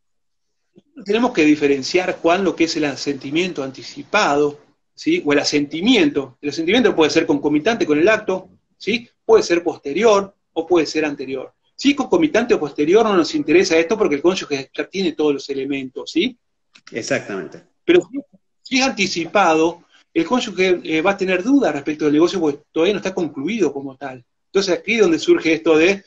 Tenemos que diferenciar, Juan, lo que es el asentimiento anticipado, ¿sí? O el asentimiento. El asentimiento puede ser concomitante con el acto, ¿sí? Puede ser posterior o puede ser anterior. Si es concomitante o posterior no nos interesa esto porque el cónyuge ya tiene todos los elementos, ¿sí? Exactamente. Pero si es anticipado, el cónyuge va a tener dudas respecto del negocio porque todavía no está concluido como tal. Entonces aquí es donde surge esto de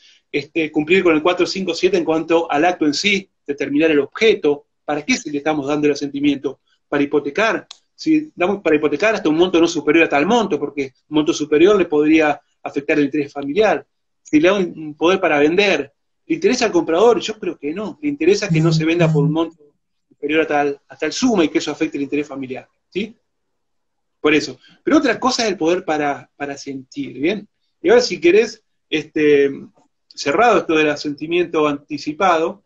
cumplir con el 457 en cuanto al acto en sí, determinar el objeto. ¿Para qué se le estamos dando el asentimiento? Para hipotecar. Si damos para hipotecar hasta un monto no superior a tal monto, porque un monto superior le podría afectar el interés familiar. Si le da un poder para vender, ¿le interesa al comprador? Yo creo que no. Le interesa que no se venda por un monto superior a tal suma y que eso afecte el interés familiar, ¿sí? Por eso. Pero otra cosa es el poder para sentir, ¿bien? Y ahora si querés, cerrado esto del asentimiento anticipado,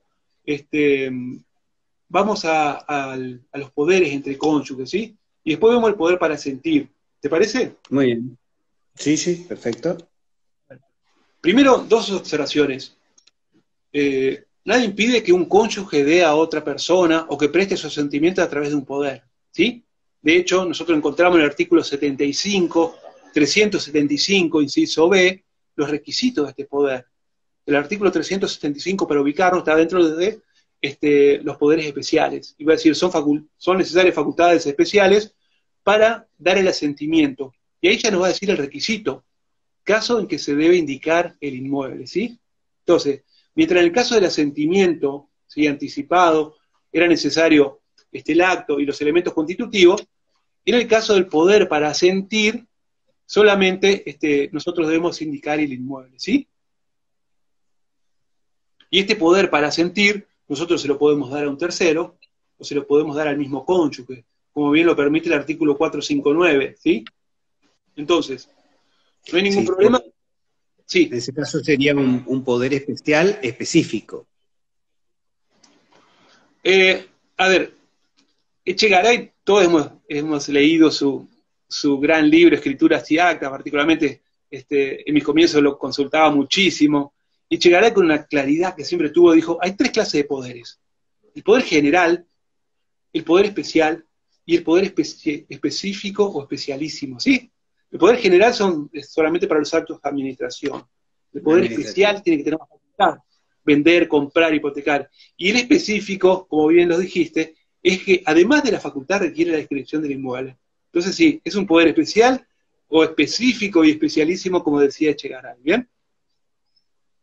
vamos a los poderes entre cónyuges, ¿sí? Y después vemos el poder para sentir. ¿Te parece? Muy bien. Sí, sí, perfecto. Primero, dos observaciones. Nada impide que un cónyuge dé a otra persona o que preste sus sentimientos a través de un poder, ¿sí? De hecho, nosotros encontramos en el artículo 75, 375, inciso B, los requisitos de este poder. El artículo 375, para ubicarnos, está dentro de los poderes especiales. Iba a decir, son necesarias facultades especiales para dar el asentimiento. Y ahí ya nos va a decir el requisito, caso en que se debe indicar el inmueble, ¿sí? Entonces, mientras en el caso del asentimiento, ¿sí?, anticipado, era necesario el acto y los elementos constitutivos, en el caso del poder para asentir, solamente nosotros debemos indicar el inmueble, ¿sí? Y este poder para asentir, nosotros se lo podemos dar a un tercero, o se lo podemos dar al mismo cónyuge, como bien lo permite el artículo 459, ¿sí? Entonces, no hay ningún problema. Sí. En ese caso sería un poder especial específico. A ver, Echegaray, todos hemos leído su gran libro, Escrituras y Actas, particularmente en mis comienzos lo consultaba muchísimo. Y Echegaray, con una claridad que siempre tuvo, dijo, hay tres clases de poderes. El poder general, el poder especial y el poder específico o especialísimo, ¿sí? El poder general es solamente para los actos de administración. El poder especial tiene que tener más facultad, vender, comprar, hipotecar. Y el específico, como bien lo dijiste, es que además de la facultad requiere la descripción del inmueble. Entonces sí, es un poder especial o específico y especialísimo, como decía Echegaray, ¿bien?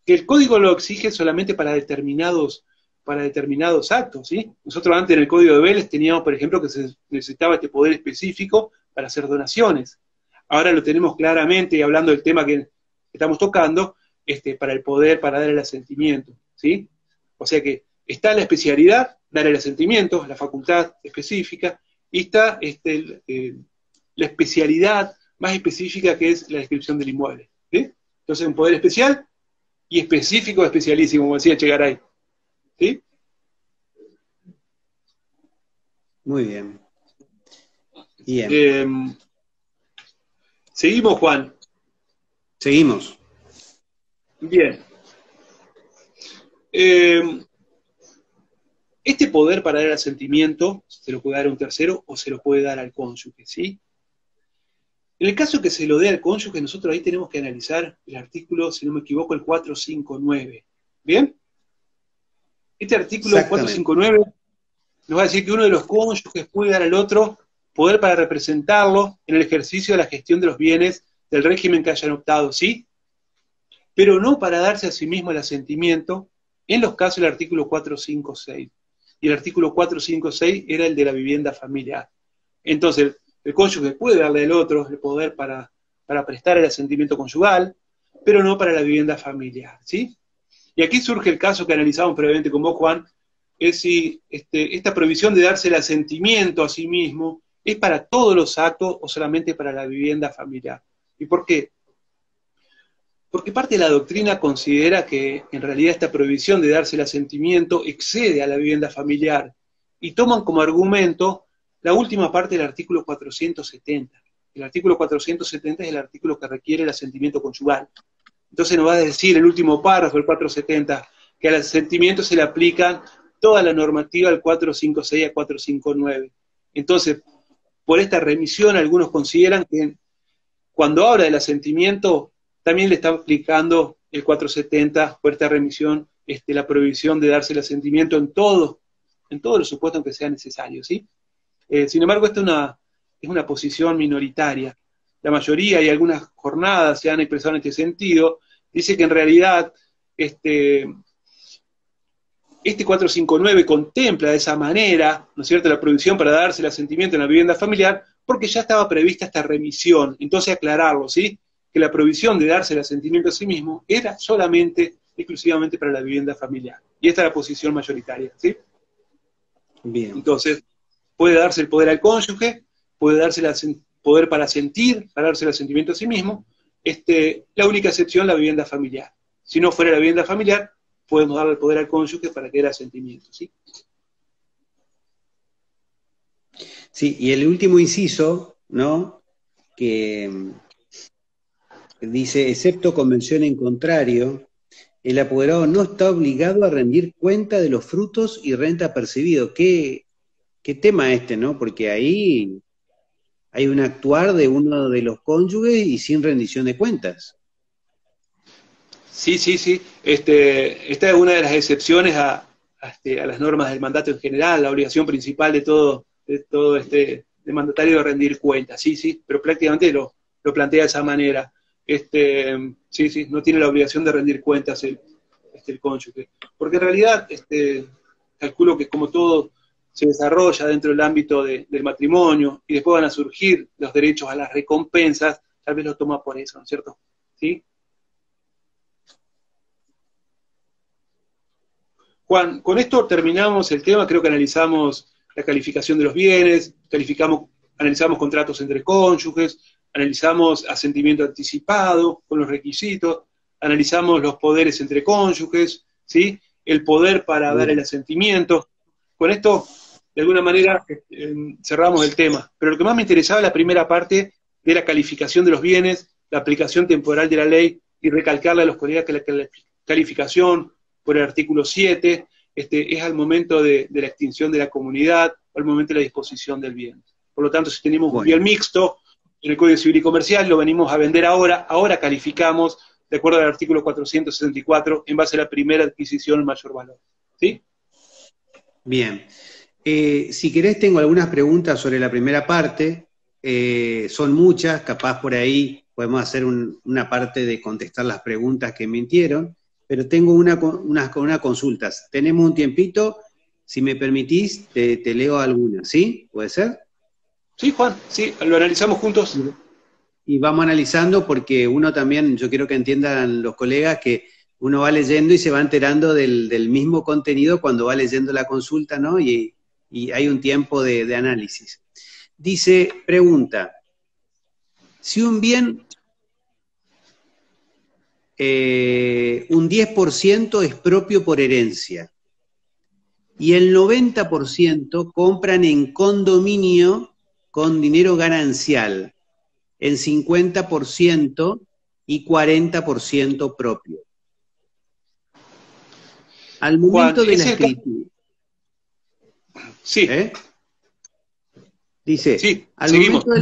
Que el código lo exige solamente para determinados actos, ¿sí? Nosotros antes en el código de Vélez teníamos, por ejemplo, que se necesitaba este poder específico para hacer donaciones. Ahora lo tenemos claramente, y hablando del tema que estamos tocando, para el poder, para dar el asentimiento, ¿sí? O sea que está la especialidad, dar el asentimiento, la facultad específica, y está la especialidad más específica, que es la descripción del inmueble, ¿sí? Entonces un poder especial y específico, especialísimo, como decía Echegaray, ¿sí? Muy bien. Bien. Seguimos, Juan. Seguimos. Bien. Este poder para dar el asentimiento se lo puede dar a un tercero o se lo puede dar al cónyuge, ¿sí? En el caso que se lo dé al cónyuge, nosotros ahí tenemos que analizar el artículo, si no me equivoco, el 459. ¿Bien? Este artículo 459 nos va a decir que uno de los cónyuges puede dar al otro poder para representarlo en el ejercicio de la gestión de los bienes del régimen que hayan optado, ¿sí? Pero no para darse a sí mismo el asentimiento en los casos del artículo 456. Y el artículo 456 era el de la vivienda familiar. Entonces, el cónyuge puede darle al otro el poder para prestar el asentimiento conyugal, pero no para la vivienda familiar, ¿sí? Y aquí surge el caso que analizamos previamente con vos, Juan, es si esta prohibición de darse el asentimiento a sí mismo es para todos los actos o solamente para la vivienda familiar. ¿Y por qué? Porque parte de la doctrina considera que en realidad esta prohibición de darse el asentimiento excede a la vivienda familiar y toman como argumento la última parte del artículo 470. El artículo 470 es el artículo que requiere el asentimiento conyugal. Entonces nos va a decir el último párrafo del 470 que al asentimiento se le aplican toda la normativa del 456 a 459. Entonces, por esta remisión, algunos consideran que cuando habla del asentimiento, también le está aplicando el 470, por esta remisión, la prohibición de darse el asentimiento en todos los supuestos en que sea necesario, ¿sí? Sin embargo, esta es una posición minoritaria. La mayoría y algunas jornadas se han expresado en este sentido, dice que en realidad este 459 contempla de esa manera, ¿no es cierto?, la prohibición para darse el asentimiento en la vivienda familiar, porque ya estaba prevista esta remisión. Entonces aclararlo, ¿sí?, que la prohibición de darse el asentimiento a sí mismo era solamente, exclusivamente para la vivienda familiar. Y esta es la posición mayoritaria, ¿sí? Bien. Entonces, puede darse el poder al cónyuge, puede darse el poder para sentir, para darse el asentimiento a sí mismo, la única excepción, la vivienda familiar. Si no fuera la vivienda familiar, podemos darle el poder al cónyuge para que dé el asentimiento, ¿sí? Sí, y el último inciso, ¿no? Que dice, excepto convención en contrario, el apoderado no está obligado a rendir cuenta de los frutos y renta percibidos. ¿Qué tema este, no? Porque ahí hay un actuar de uno de los cónyuges y sin rendición de cuentas. Sí, sí, sí. Esta es una de las excepciones a las normas del mandato en general, la obligación principal de todo de mandatario de rendir cuentas. Sí, sí, pero prácticamente lo plantea de esa manera. Sí, sí, no tiene la obligación de rendir cuentas el cónyuge. Porque en realidad, calculo que como todo se desarrolla dentro del ámbito del matrimonio y después van a surgir los derechos a las recompensas, tal vez lo toma por eso, ¿no es cierto? ¿Sí? Juan, con esto terminamos el tema, creo que analizamos la calificación de los bienes, analizamos contratos entre cónyuges, analizamos asentimiento anticipado con los requisitos, analizamos los poderes entre cónyuges, ¿sí? El poder para dar el asentimiento. Con esto, de alguna manera, cerramos el tema. Pero lo que más me interesaba es la primera parte de la calificación de los bienes, la aplicación temporal de la ley y recalcarle a los colegas que la calificación por el artículo 7, es al momento de la extinción de la comunidad o al momento de la disposición del bien. Por lo tanto, si tenemos un bien mixto en el Código Civil y Comercial, lo venimos a vender ahora calificamos de acuerdo al artículo 464 en base a la primera adquisición en mayor valor. ¿Sí? Bien. Si querés, tengo algunas preguntas sobre la primera parte. Son muchas, capaz por ahí podemos hacer una parte de contestar las preguntas que me hicieron, pero tengo unas consultas. Tenemos un tiempito, si me permitís, te leo algunas, ¿sí? ¿Puede ser? Sí, Juan, sí, lo analizamos juntos. Y vamos analizando porque uno también, yo quiero que entiendan los colegas que uno va leyendo y se va enterando del mismo contenido cuando va leyendo la consulta, ¿no? Y hay un tiempo de análisis. Dice, pregunta, si un bien, un 10% es propio por herencia y el 90% compran en condominio con dinero ganancial, en 50% y 40% propio. Al momento de la escritura. Sí. Dice, sí, al momento de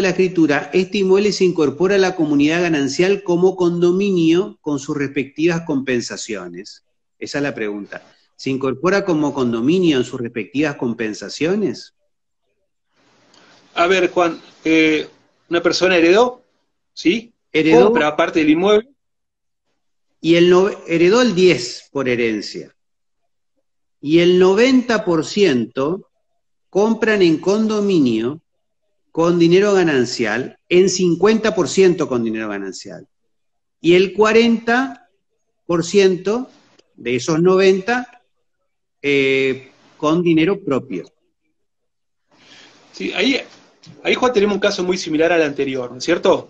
la escritura, este inmueble se incorpora a la comunidad ganancial como condominio con sus respectivas compensaciones. Esa es la pregunta. ¿Se incorpora como condominio en sus respectivas compensaciones? A ver, Juan, una persona heredó, ¿sí? Heredó, compra parte del inmueble. Y heredó el 10 por herencia. Y el 90% compran en condominio con dinero ganancial, en 50% con dinero ganancial. Y el 40% de esos 90 con dinero propio. Sí, ahí, Juan, tenemos un caso muy similar al anterior, ¿no es cierto?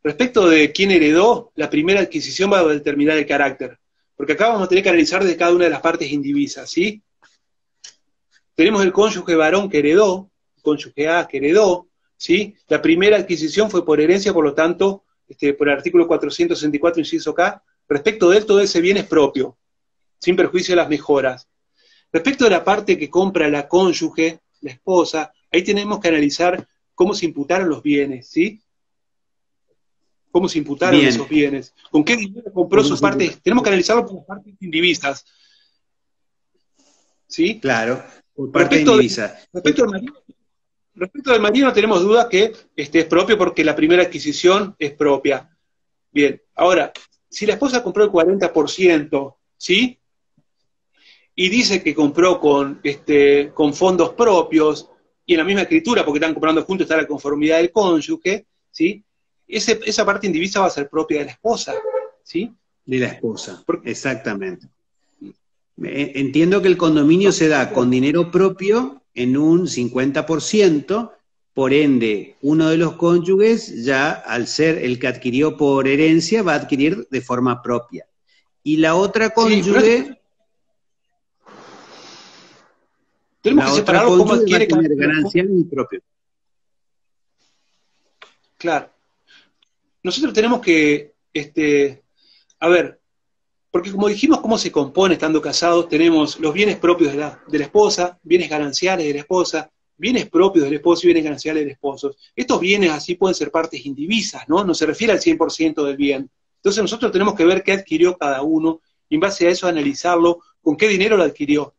Respecto de quién heredó, la primera adquisición va a determinar el carácter. Porque acá vamos a tener que analizar de cada una de las partes indivisas, ¿sí? Tenemos el cónyuge varón que heredó, el cónyuge A que heredó, ¿sí? La primera adquisición fue por herencia, por lo tanto, por el artículo 464, inciso K, respecto de él, todo ese bien es propio, sin perjuicio de las mejoras. Respecto de la parte que compra la cónyuge, la esposa, ahí tenemos que analizar cómo se imputaron los bienes, ¿sí? Cómo se imputaron esos bienes, con qué dinero compró sus partes, tenemos que analizarlo por las partes indivisas, ¿sí? Claro, por parte indivisa. Respecto del marino tenemos dudas que es propio porque la primera adquisición es propia. Bien, ahora, si la esposa compró el 40%, ¿sí? Y dice que compró con fondos propios, y en la misma escritura, porque están comprando juntos, está la conformidad del cónyuge, ¿sí? Esa parte indivisa va a ser propia de la esposa, ¿sí? De la esposa, exactamente. Entiendo que el condominio se da con dinero propio en un 50%, por ende, uno de los cónyuges ya, al ser el que adquirió por herencia, va a adquirir de forma propia. Y la otra cónyuge... Tenemos que separarlo cómo adquiere cada ganancia y propio. Claro. Nosotros tenemos que, a ver, porque como dijimos cómo se compone estando casados, tenemos los bienes propios de la esposa, bienes gananciales de la esposa, bienes propios del esposo y bienes gananciales del esposo. Estos bienes así pueden ser partes indivisas, ¿no? No se refiere al 100% del bien. Entonces nosotros tenemos que ver qué adquirió cada uno y en base a eso analizarlo, con qué dinero lo adquirió.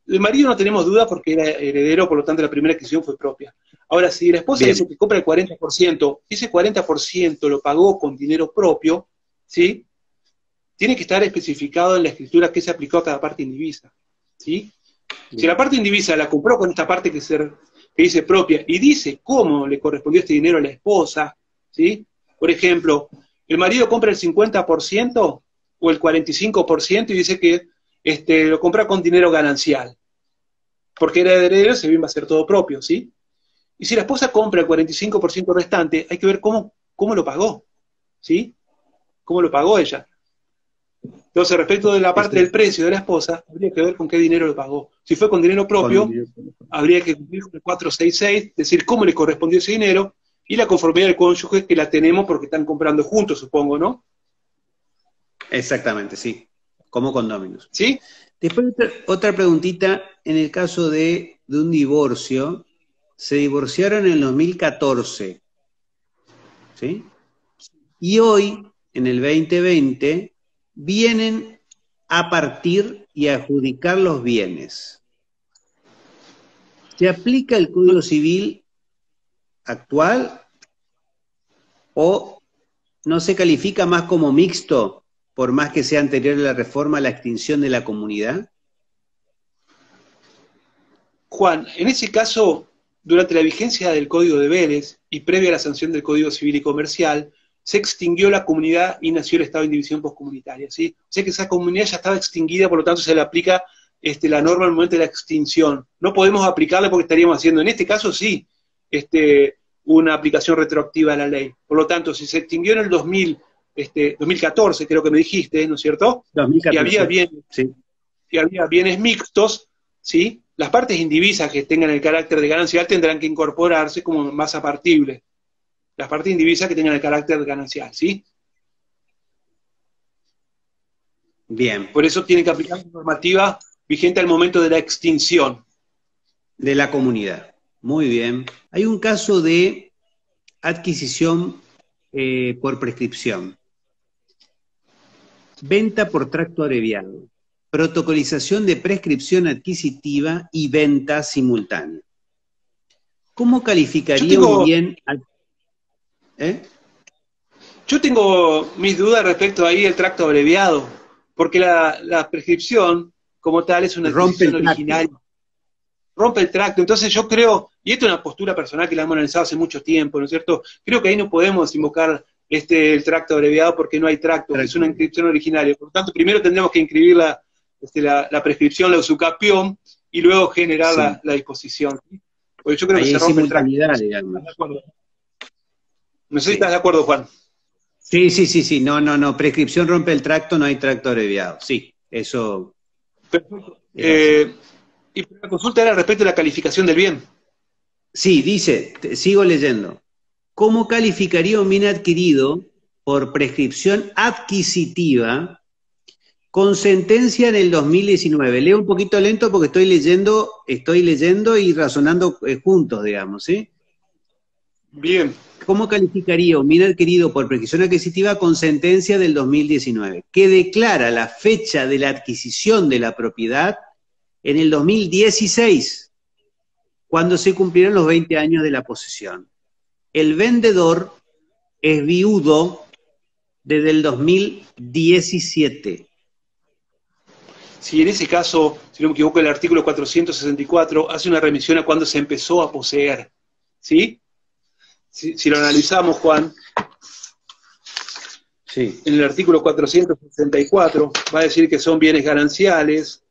El marido no tenemos duda porque era heredero, por lo tanto la primera adquisición fue propia. Ahora, si la esposa dice que compra el 40%, y ese 40% lo pagó con dinero propio, ¿sí? Tiene que estar especificado en la escritura qué se aplicó a cada parte indivisa, ¿sí? Si la parte indivisa la compró con esta parte que dice propia y dice cómo le correspondió este dinero a la esposa, ¿sí? Por ejemplo, el marido compra el 50% o el 45% y dice que lo compra con dinero ganancial. Porque era heredero, ese bien va a ser todo propio, ¿sí? Y si la esposa compra el 45% restante, hay que ver cómo lo pagó, ¿sí? ¿Cómo lo pagó ella? Entonces, respecto de la parte del precio de la esposa, habría que ver con qué dinero lo pagó. Si fue con dinero propio, habría que cumplir con el 466, decir cómo le correspondió ese dinero, y la conformidad del cónyuge que la tenemos porque están comprando juntos, supongo, ¿no? Exactamente, sí. Como condóminos. ¿Sí? Después otra preguntita, en el caso de un divorcio, se divorciaron en el 2014, ¿sí? Y hoy, en el 2020, vienen a partir y a adjudicar los bienes. ¿Se aplica el Código Civil actual o no se califica más como mixto, por más que sea anterior a la reforma a la extinción de la comunidad? Juan, en ese caso, durante la vigencia del Código de Vélez y previa a la sanción del Código Civil y Comercial, se extinguió la comunidad y nació el estado de indivisión poscomunitaria, ¿sí? O sea que esa comunidad ya estaba extinguida, por lo tanto se le aplica la norma al momento de la extinción. No podemos aplicarla porque estaríamos haciendo, en este caso sí, una aplicación retroactiva a la ley. Por lo tanto, si se extinguió en el 2014, creo que me dijiste, ¿no es cierto? 2014, y había bienes mixtos, ¿sí? Las partes indivisas que tengan el carácter de ganancial tendrán que incorporarse como masa partible. Las partes indivisas que tengan el carácter ganancial, ¿sí? Bien. Por eso tiene que aplicar la normativa vigente al momento de la extinción. De la comunidad. Muy bien. Hay un caso de adquisición por prescripción. Venta por tracto abreviado. Protocolización de prescripción adquisitiva y venta simultánea. ¿Cómo calificaría un bien? Yo tengo mis dudas respecto ahí del tracto abreviado, porque la prescripción como tal es una adquisición originaria. Rompe el tracto, entonces yo creo, y esto es una postura personal que la hemos analizado hace mucho tiempo, ¿no es cierto? Creo que ahí no podemos invocar el tracto abreviado porque no hay tracto, es una inscripción originaria. Por lo tanto, primero tendremos que inscribir la prescripción, la usucapión, y luego generar la disposición. Porque yo creo que se rompe el tracto. No sé si estás de acuerdo, Juan. Sí. No. Prescripción rompe el tracto, no hay tracto abreviado. Sí, eso. Perfecto. Y la consulta era respecto a la calificación del bien. Sí, dice, sigo leyendo. ¿Cómo calificaría un bien adquirido por prescripción adquisitiva con sentencia en el 2019? Leo un poquito lento porque estoy leyendo y razonando juntos, digamos, ¿sí? Bien. ¿Cómo calificaría un bien adquirido por prescripción adquisitiva con sentencia del 2019? Que declara la fecha de la adquisición de la propiedad en el 2016, cuando se cumplieron los 20 años de la posesión. El vendedor es viudo desde el 2017. Si en ese caso, si no me equivoco, el artículo 464 hace una remisión a cuando se empezó a poseer, ¿sí? Si lo analizamos, Juan, sí. En el artículo 464 va a decir que son bienes gananciales,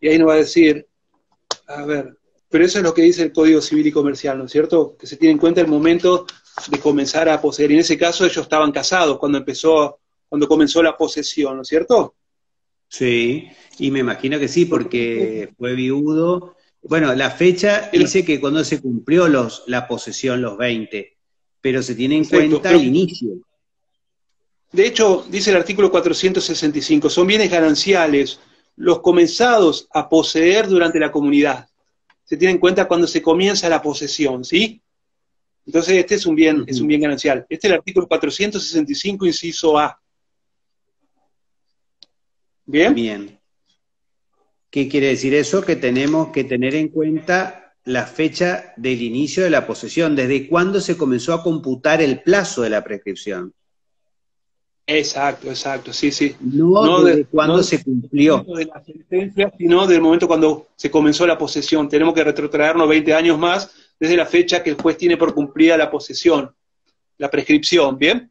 y ahí nos va a decir, a ver, pero eso es lo que dice el Código Civil y Comercial, ¿no es cierto? Que se tiene en cuenta el momento de comenzar a poseer. Y en ese caso ellos estaban casados cuando comenzó la posesión, ¿no es cierto? Sí, y me imagino que sí, porque fue viudo Bueno, la fecha dice que cuando se cumplió la posesión, los 20, pero se tiene en Perfecto, cuenta el inicio. de hecho, dice el artículo 465, son bienes gananciales los comenzados a poseer durante la comunidad. Se tiene en cuenta cuando se comienza la posesión, ¿sí? Entonces este es un bien ganancial. Este es el artículo 465, inciso A. ¿Bien? Bien. ¿Qué quiere decir eso? Que tenemos que tener en cuenta la fecha del inicio de la posesión, desde cuándo se comenzó a computar el plazo de la prescripción. Exacto, exacto, sí, sí. No desde cuándo se cumplió. No de la sentencia, sino del momento cuando se comenzó la posesión. Tenemos que retrotraernos 20 años más desde la fecha que el juez tiene por cumplida la posesión, la prescripción, ¿bien?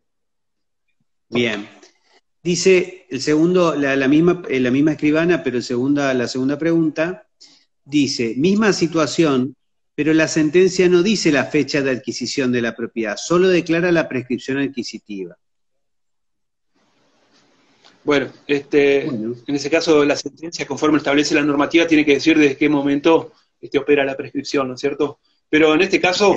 Bien. Dice el segundo, la misma escribana, pero la segunda pregunta, dice, misma situación, pero la sentencia no dice la fecha de adquisición de la propiedad, solo declara la prescripción adquisitiva. Bueno, en ese caso la sentencia, conforme establece la normativa, tiene que decir desde qué momento opera la prescripción, ¿no es cierto? Pero en este caso,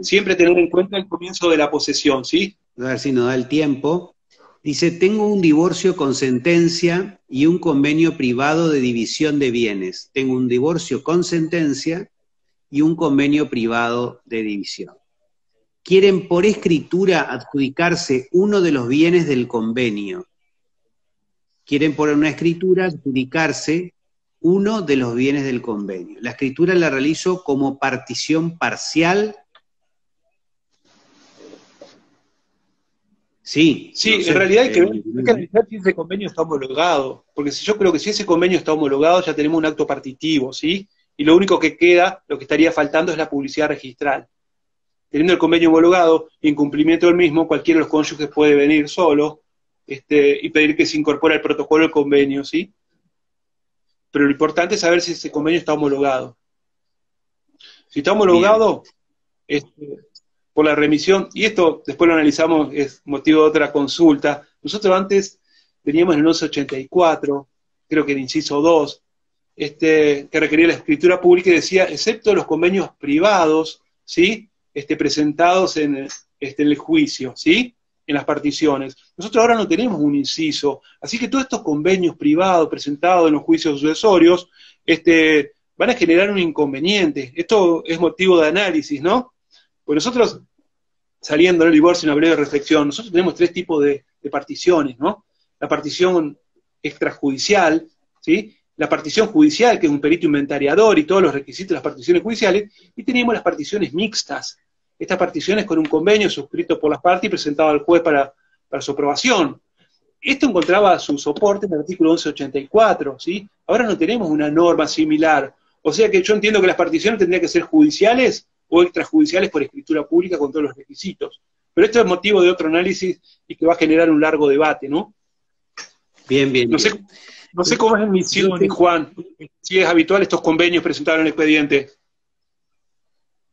siempre tener en cuenta el comienzo de la posesión, ¿sí? A ver si nos da el tiempo. Dice, tengo un divorcio con sentencia y un convenio privado de división de bienes. Tengo un divorcio con sentencia y un convenio privado de división. Quieren por escritura adjudicarse uno de los bienes del convenio. Quieren por una escritura adjudicarse uno de los bienes del convenio. La escritura la realizo como partición parcial. Sí. Sí, no sé, en realidad hay que analizar si ese convenio está homologado, porque yo creo que si ese convenio está homologado ya tenemos un acto partitivo, ¿sí? Y lo único que queda, lo que estaría faltando es la publicidad registral. Teniendo el convenio homologado, en cumplimiento del mismo, cualquiera de los cónyuges puede venir solo y pedir que se incorpore al protocolo el convenio, ¿sí? Pero lo importante es saber si ese convenio está homologado. Si está homologado, por la remisión, y esto después lo analizamos, es motivo de otra consulta. Nosotros antes teníamos en el 1184, creo que el inciso 2, que requería la escritura pública y decía, excepto los convenios privados, ¿sí? Presentados en el juicio, ¿sí? En las particiones. Nosotros ahora no tenemos un inciso, así que todos estos convenios privados presentados en los juicios sucesorios van a generar un inconveniente. Esto es motivo de análisis, ¿no? Pues nosotros, saliendo del divorcio, una breve reflexión, nosotros tenemos tres tipos de particiones, ¿no? La partición extrajudicial, ¿sí? La partición judicial, que es un perito inventariador y todos los requisitos de las particiones judiciales, y tenemos las particiones mixtas, estas particiones con un convenio suscrito por las partes y presentado al juez para su aprobación. Esto encontraba su soporte en el artículo 1184, ¿sí? Ahora no tenemos una norma similar, o sea que yo entiendo que las particiones tendrían que ser judiciales o extrajudiciales por escritura pública con todos los requisitos. Pero esto es motivo de otro análisis y que va a generar un largo debate, ¿no? Bien. No sé cómo es en Misiones, Juan, si es habitual estos convenios presentados en el expediente.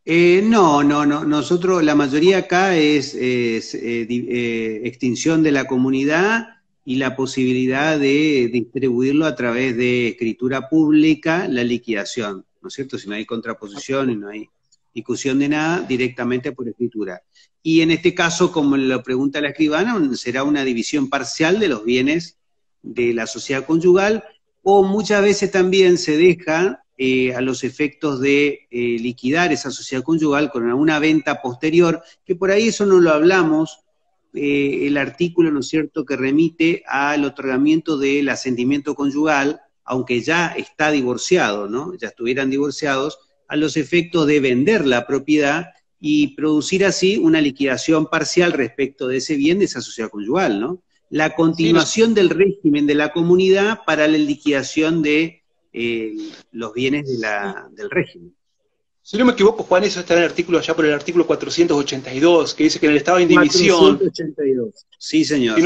No, nosotros, la mayoría acá es extinción de la comunidad y la posibilidad de distribuirlo a través de escritura pública, la liquidación, ¿no es cierto? Si no hay contraposición y no hay discusión de nada, directamente por escritura. Y en este caso, como lo pregunta la escribana, será una división parcial de los bienes de la sociedad conyugal, o muchas veces también se deja a los efectos de liquidar esa sociedad conyugal con una venta posterior, que por ahí eso no lo hablamos, el artículo, ¿no es cierto?, que remite al otorgamiento del asentimiento conyugal, aunque ya está divorciado, ¿no?, ya estuvieran divorciados, a los efectos de vender la propiedad y producir así una liquidación parcial respecto de ese bien de esa sociedad conyugal, ¿no? La continuación del régimen de la comunidad para la liquidación de los bienes del régimen. Si no me equivoco, Juan, eso está en el artículo, allá por el artículo 482, que dice que en el estado de indivisión... 482, sí señor,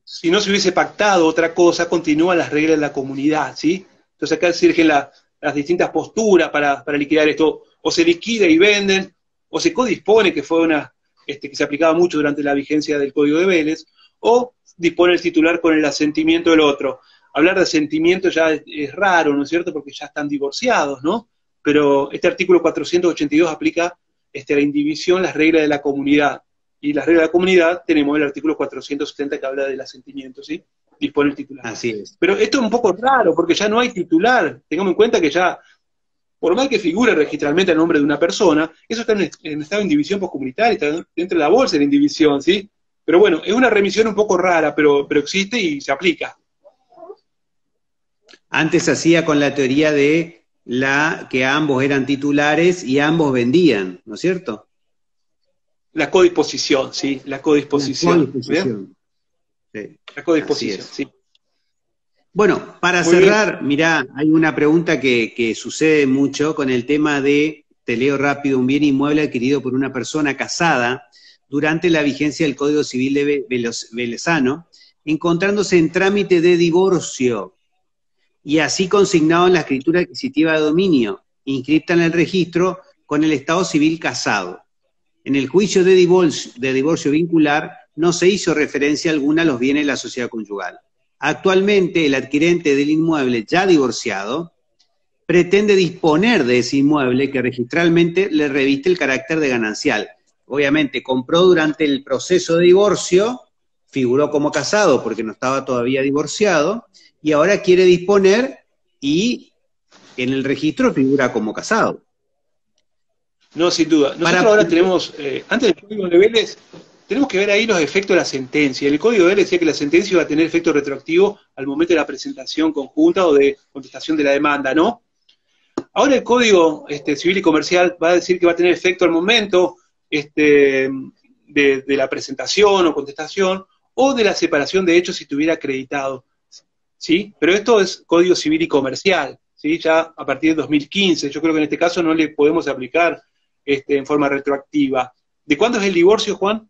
si no se hubiese pactado otra cosa, continúan las reglas de la comunidad, ¿sí? Entonces acá surgen las distintas posturas para liquidar esto, o se liquida y venden, o se codispone, que fue que se aplicaba mucho durante la vigencia del Código de Vélez, o dispone el titular con el asentimiento del otro. hablar de asentimiento ya es raro, ¿no es cierto? Porque ya están divorciados, ¿no? Pero este artículo 482 aplica a la indivisión, las reglas de la comunidad. Y las reglas de la comunidad tenemos el artículo 470 que habla del asentimiento, ¿sí? Dispone el titular. Así es. Pero esto es un poco raro, porque ya no hay titular. Tengamos en cuenta que ya, por más que figure registralmente el nombre de una persona, eso está en estado de indivisión postcomunitaria, está dentro de la bolsa de indivisión, ¿sí? Pero bueno, es una remisión un poco rara, pero existe y se aplica. Antes se hacía con la teoría de que ambos eran titulares y ambos vendían, ¿no es cierto? La codisposición, sí, la codisposición. La codisposición. Sí. La codisposición, sí. Bueno, para Muy cerrar, mirá, hay una pregunta que sucede mucho con el tema de, te leo rápido, un bien inmueble adquirido por una persona casada durante la vigencia del Código Civil de Velezano, encontrándose en trámite de divorcio y así consignado en la escritura adquisitiva de dominio, inscripta en el registro con el Estado civil casado. En el juicio de divorcio vincular no se hizo referencia alguna a los bienes de la sociedad conyugal. Actualmente, el adquirente del inmueble ya divorciado pretende disponer de ese inmueble que registralmente le reviste el carácter de ganancial. Obviamente, compró durante el proceso de divorcio, figuró como casado porque no estaba todavía divorciado, y ahora quiere disponer y en el registro figura como casado. No, sin duda. Nosotros ahora tenemos, antes del Código de Vélez, tenemos que ver ahí los efectos de la sentencia. El Código de Vélez decía que la sentencia iba a tener efecto retroactivo al momento de la presentación conjunta o de contestación de la demanda, ¿no? Ahora el Código Civil y Comercial va a decir que va a tener efecto al momento de la presentación o contestación o de la separación de hechos si estuviera acreditado, ¿sí? Pero esto es Código Civil y Comercial, ¿sí? Ya a partir de 2015. Yo creo que en este caso no le podemos aplicar en forma retroactiva. ¿De cuándo es el divorcio, Juan?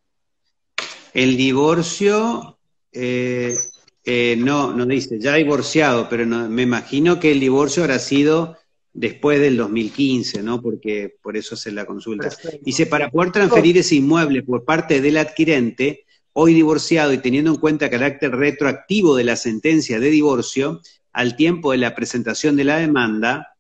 El divorcio, no dice, ya divorciado, pero no, me imagino que el divorcio habrá sido después del 2015, ¿no? Porque por eso es la consulta. Perfecto. Dice, para poder transferir ese inmueble por parte del adquirente, hoy divorciado y teniendo en cuenta el carácter retroactivo de la sentencia de divorcio, al tiempo de la presentación de la demanda,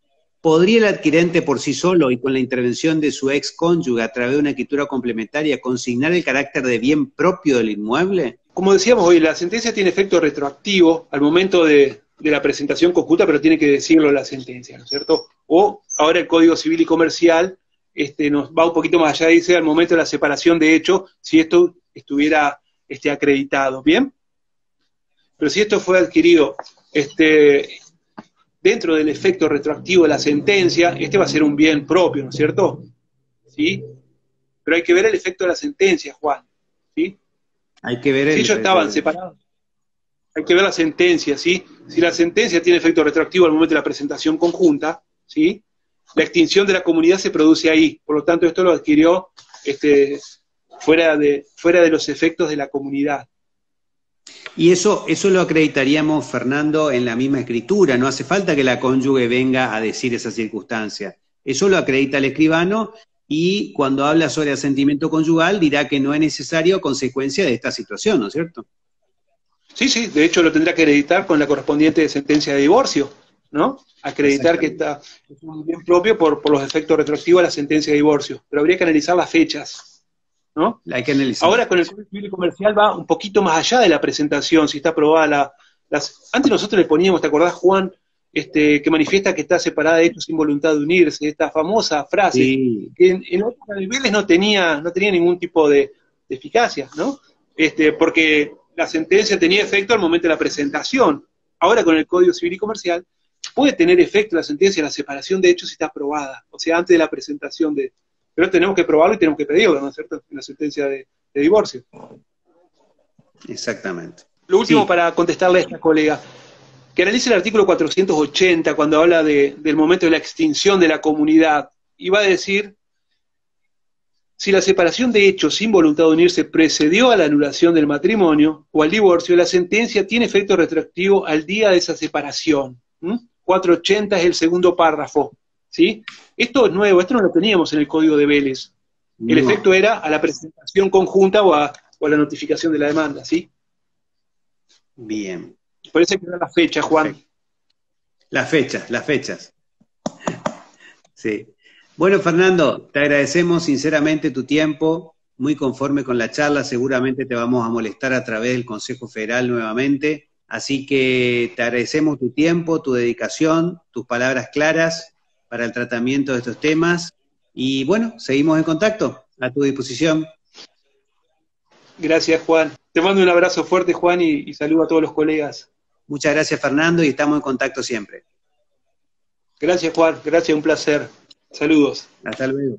¿podría el adquirente por sí solo y con la intervención de su ex cónyuge a través de una escritura complementaria consignar el carácter de bien propio del inmueble? Como decíamos hoy, la sentencia tiene efecto retroactivo al momento de la presentación conjunta, pero tiene que decirlo la sentencia, ¿no es cierto? O ahora el Código Civil y Comercial nos va un poquito más allá, dice al momento de la separación de hecho, si esto estuviera acreditado, ¿bien? Pero si esto fue adquirido dentro del efecto retroactivo de la sentencia, va a ser un bien propio, ¿no es cierto? ¿Sí? Pero hay que ver el efecto de la sentencia, Juan, ¿sí? Hay que ver si ellos estaban separados, hay que ver la sentencia, ¿sí? Si la sentencia tiene efecto retroactivo al momento de la presentación conjunta, ¿sí? La extinción de la comunidad se produce ahí, por lo tanto esto lo adquirió fuera de los efectos de la comunidad. Y eso lo acreditaríamos, Fernando, en la misma escritura, no hace falta que la cónyuge venga a decir esa circunstancia. Eso lo acredita el escribano y cuando habla sobre asentimiento conyugal dirá que no es necesario a consecuencia de esta situación, ¿no es cierto? Sí, de hecho lo tendrá que acreditar con la correspondiente sentencia de divorcio, ¿no? Acreditar que está es un bien propio por los efectos retroactivos a la sentencia de divorcio, pero habría que analizar las fechas, ¿no? Hay que analizar. Ahora con el Código Civil y Comercial va un poquito más allá de la presentación, si está aprobada antes nosotros le poníamos, ¿te acordás, Juan? Que manifiesta que está separada de hechos sin voluntad de unirse, esta famosa frase, sí, que en otros niveles no tenía ningún tipo de eficacia, ¿no? Porque la sentencia tenía efecto al momento de la presentación. Ahora con el Código Civil y Comercial puede tener efecto la sentencia, la separación de hechos si está aprobada, o sea, antes de la presentación pero tenemos que probarlo y tenemos que pedirlo, ¿no es cierto?, en la sentencia de divorcio. Exactamente. Lo último para contestarle a esta colega, que analice el artículo 480 cuando habla del momento de la extinción de la comunidad, y va a decir, si la separación de hechos sin voluntad de unirse precedió a la anulación del matrimonio o al divorcio, la sentencia tiene efecto retroactivo al día de esa separación. 480 es el segundo párrafo, ¿sí? Esto es nuevo, esto no lo teníamos en el Código de Vélez. El efecto era a la presentación conjunta o a la notificación de la demanda, ¿sí? Bien. Parece que da la fecha, Juan. Las fechas. Sí. Bueno, Fernando, te agradecemos sinceramente tu tiempo, muy conforme con la charla, seguramente te vamos a molestar a través del Consejo Federal nuevamente, así que te agradecemos tu tiempo, tu dedicación, tus palabras claras para el tratamiento de estos temas, y bueno, seguimos en contacto, a tu disposición. Gracias, Juan. Te mando un abrazo fuerte, Juan, y saludo a todos los colegas. Muchas gracias, Fernando, y estamos en contacto siempre. Gracias, Juan. Gracias, un placer. Saludos. Hasta luego.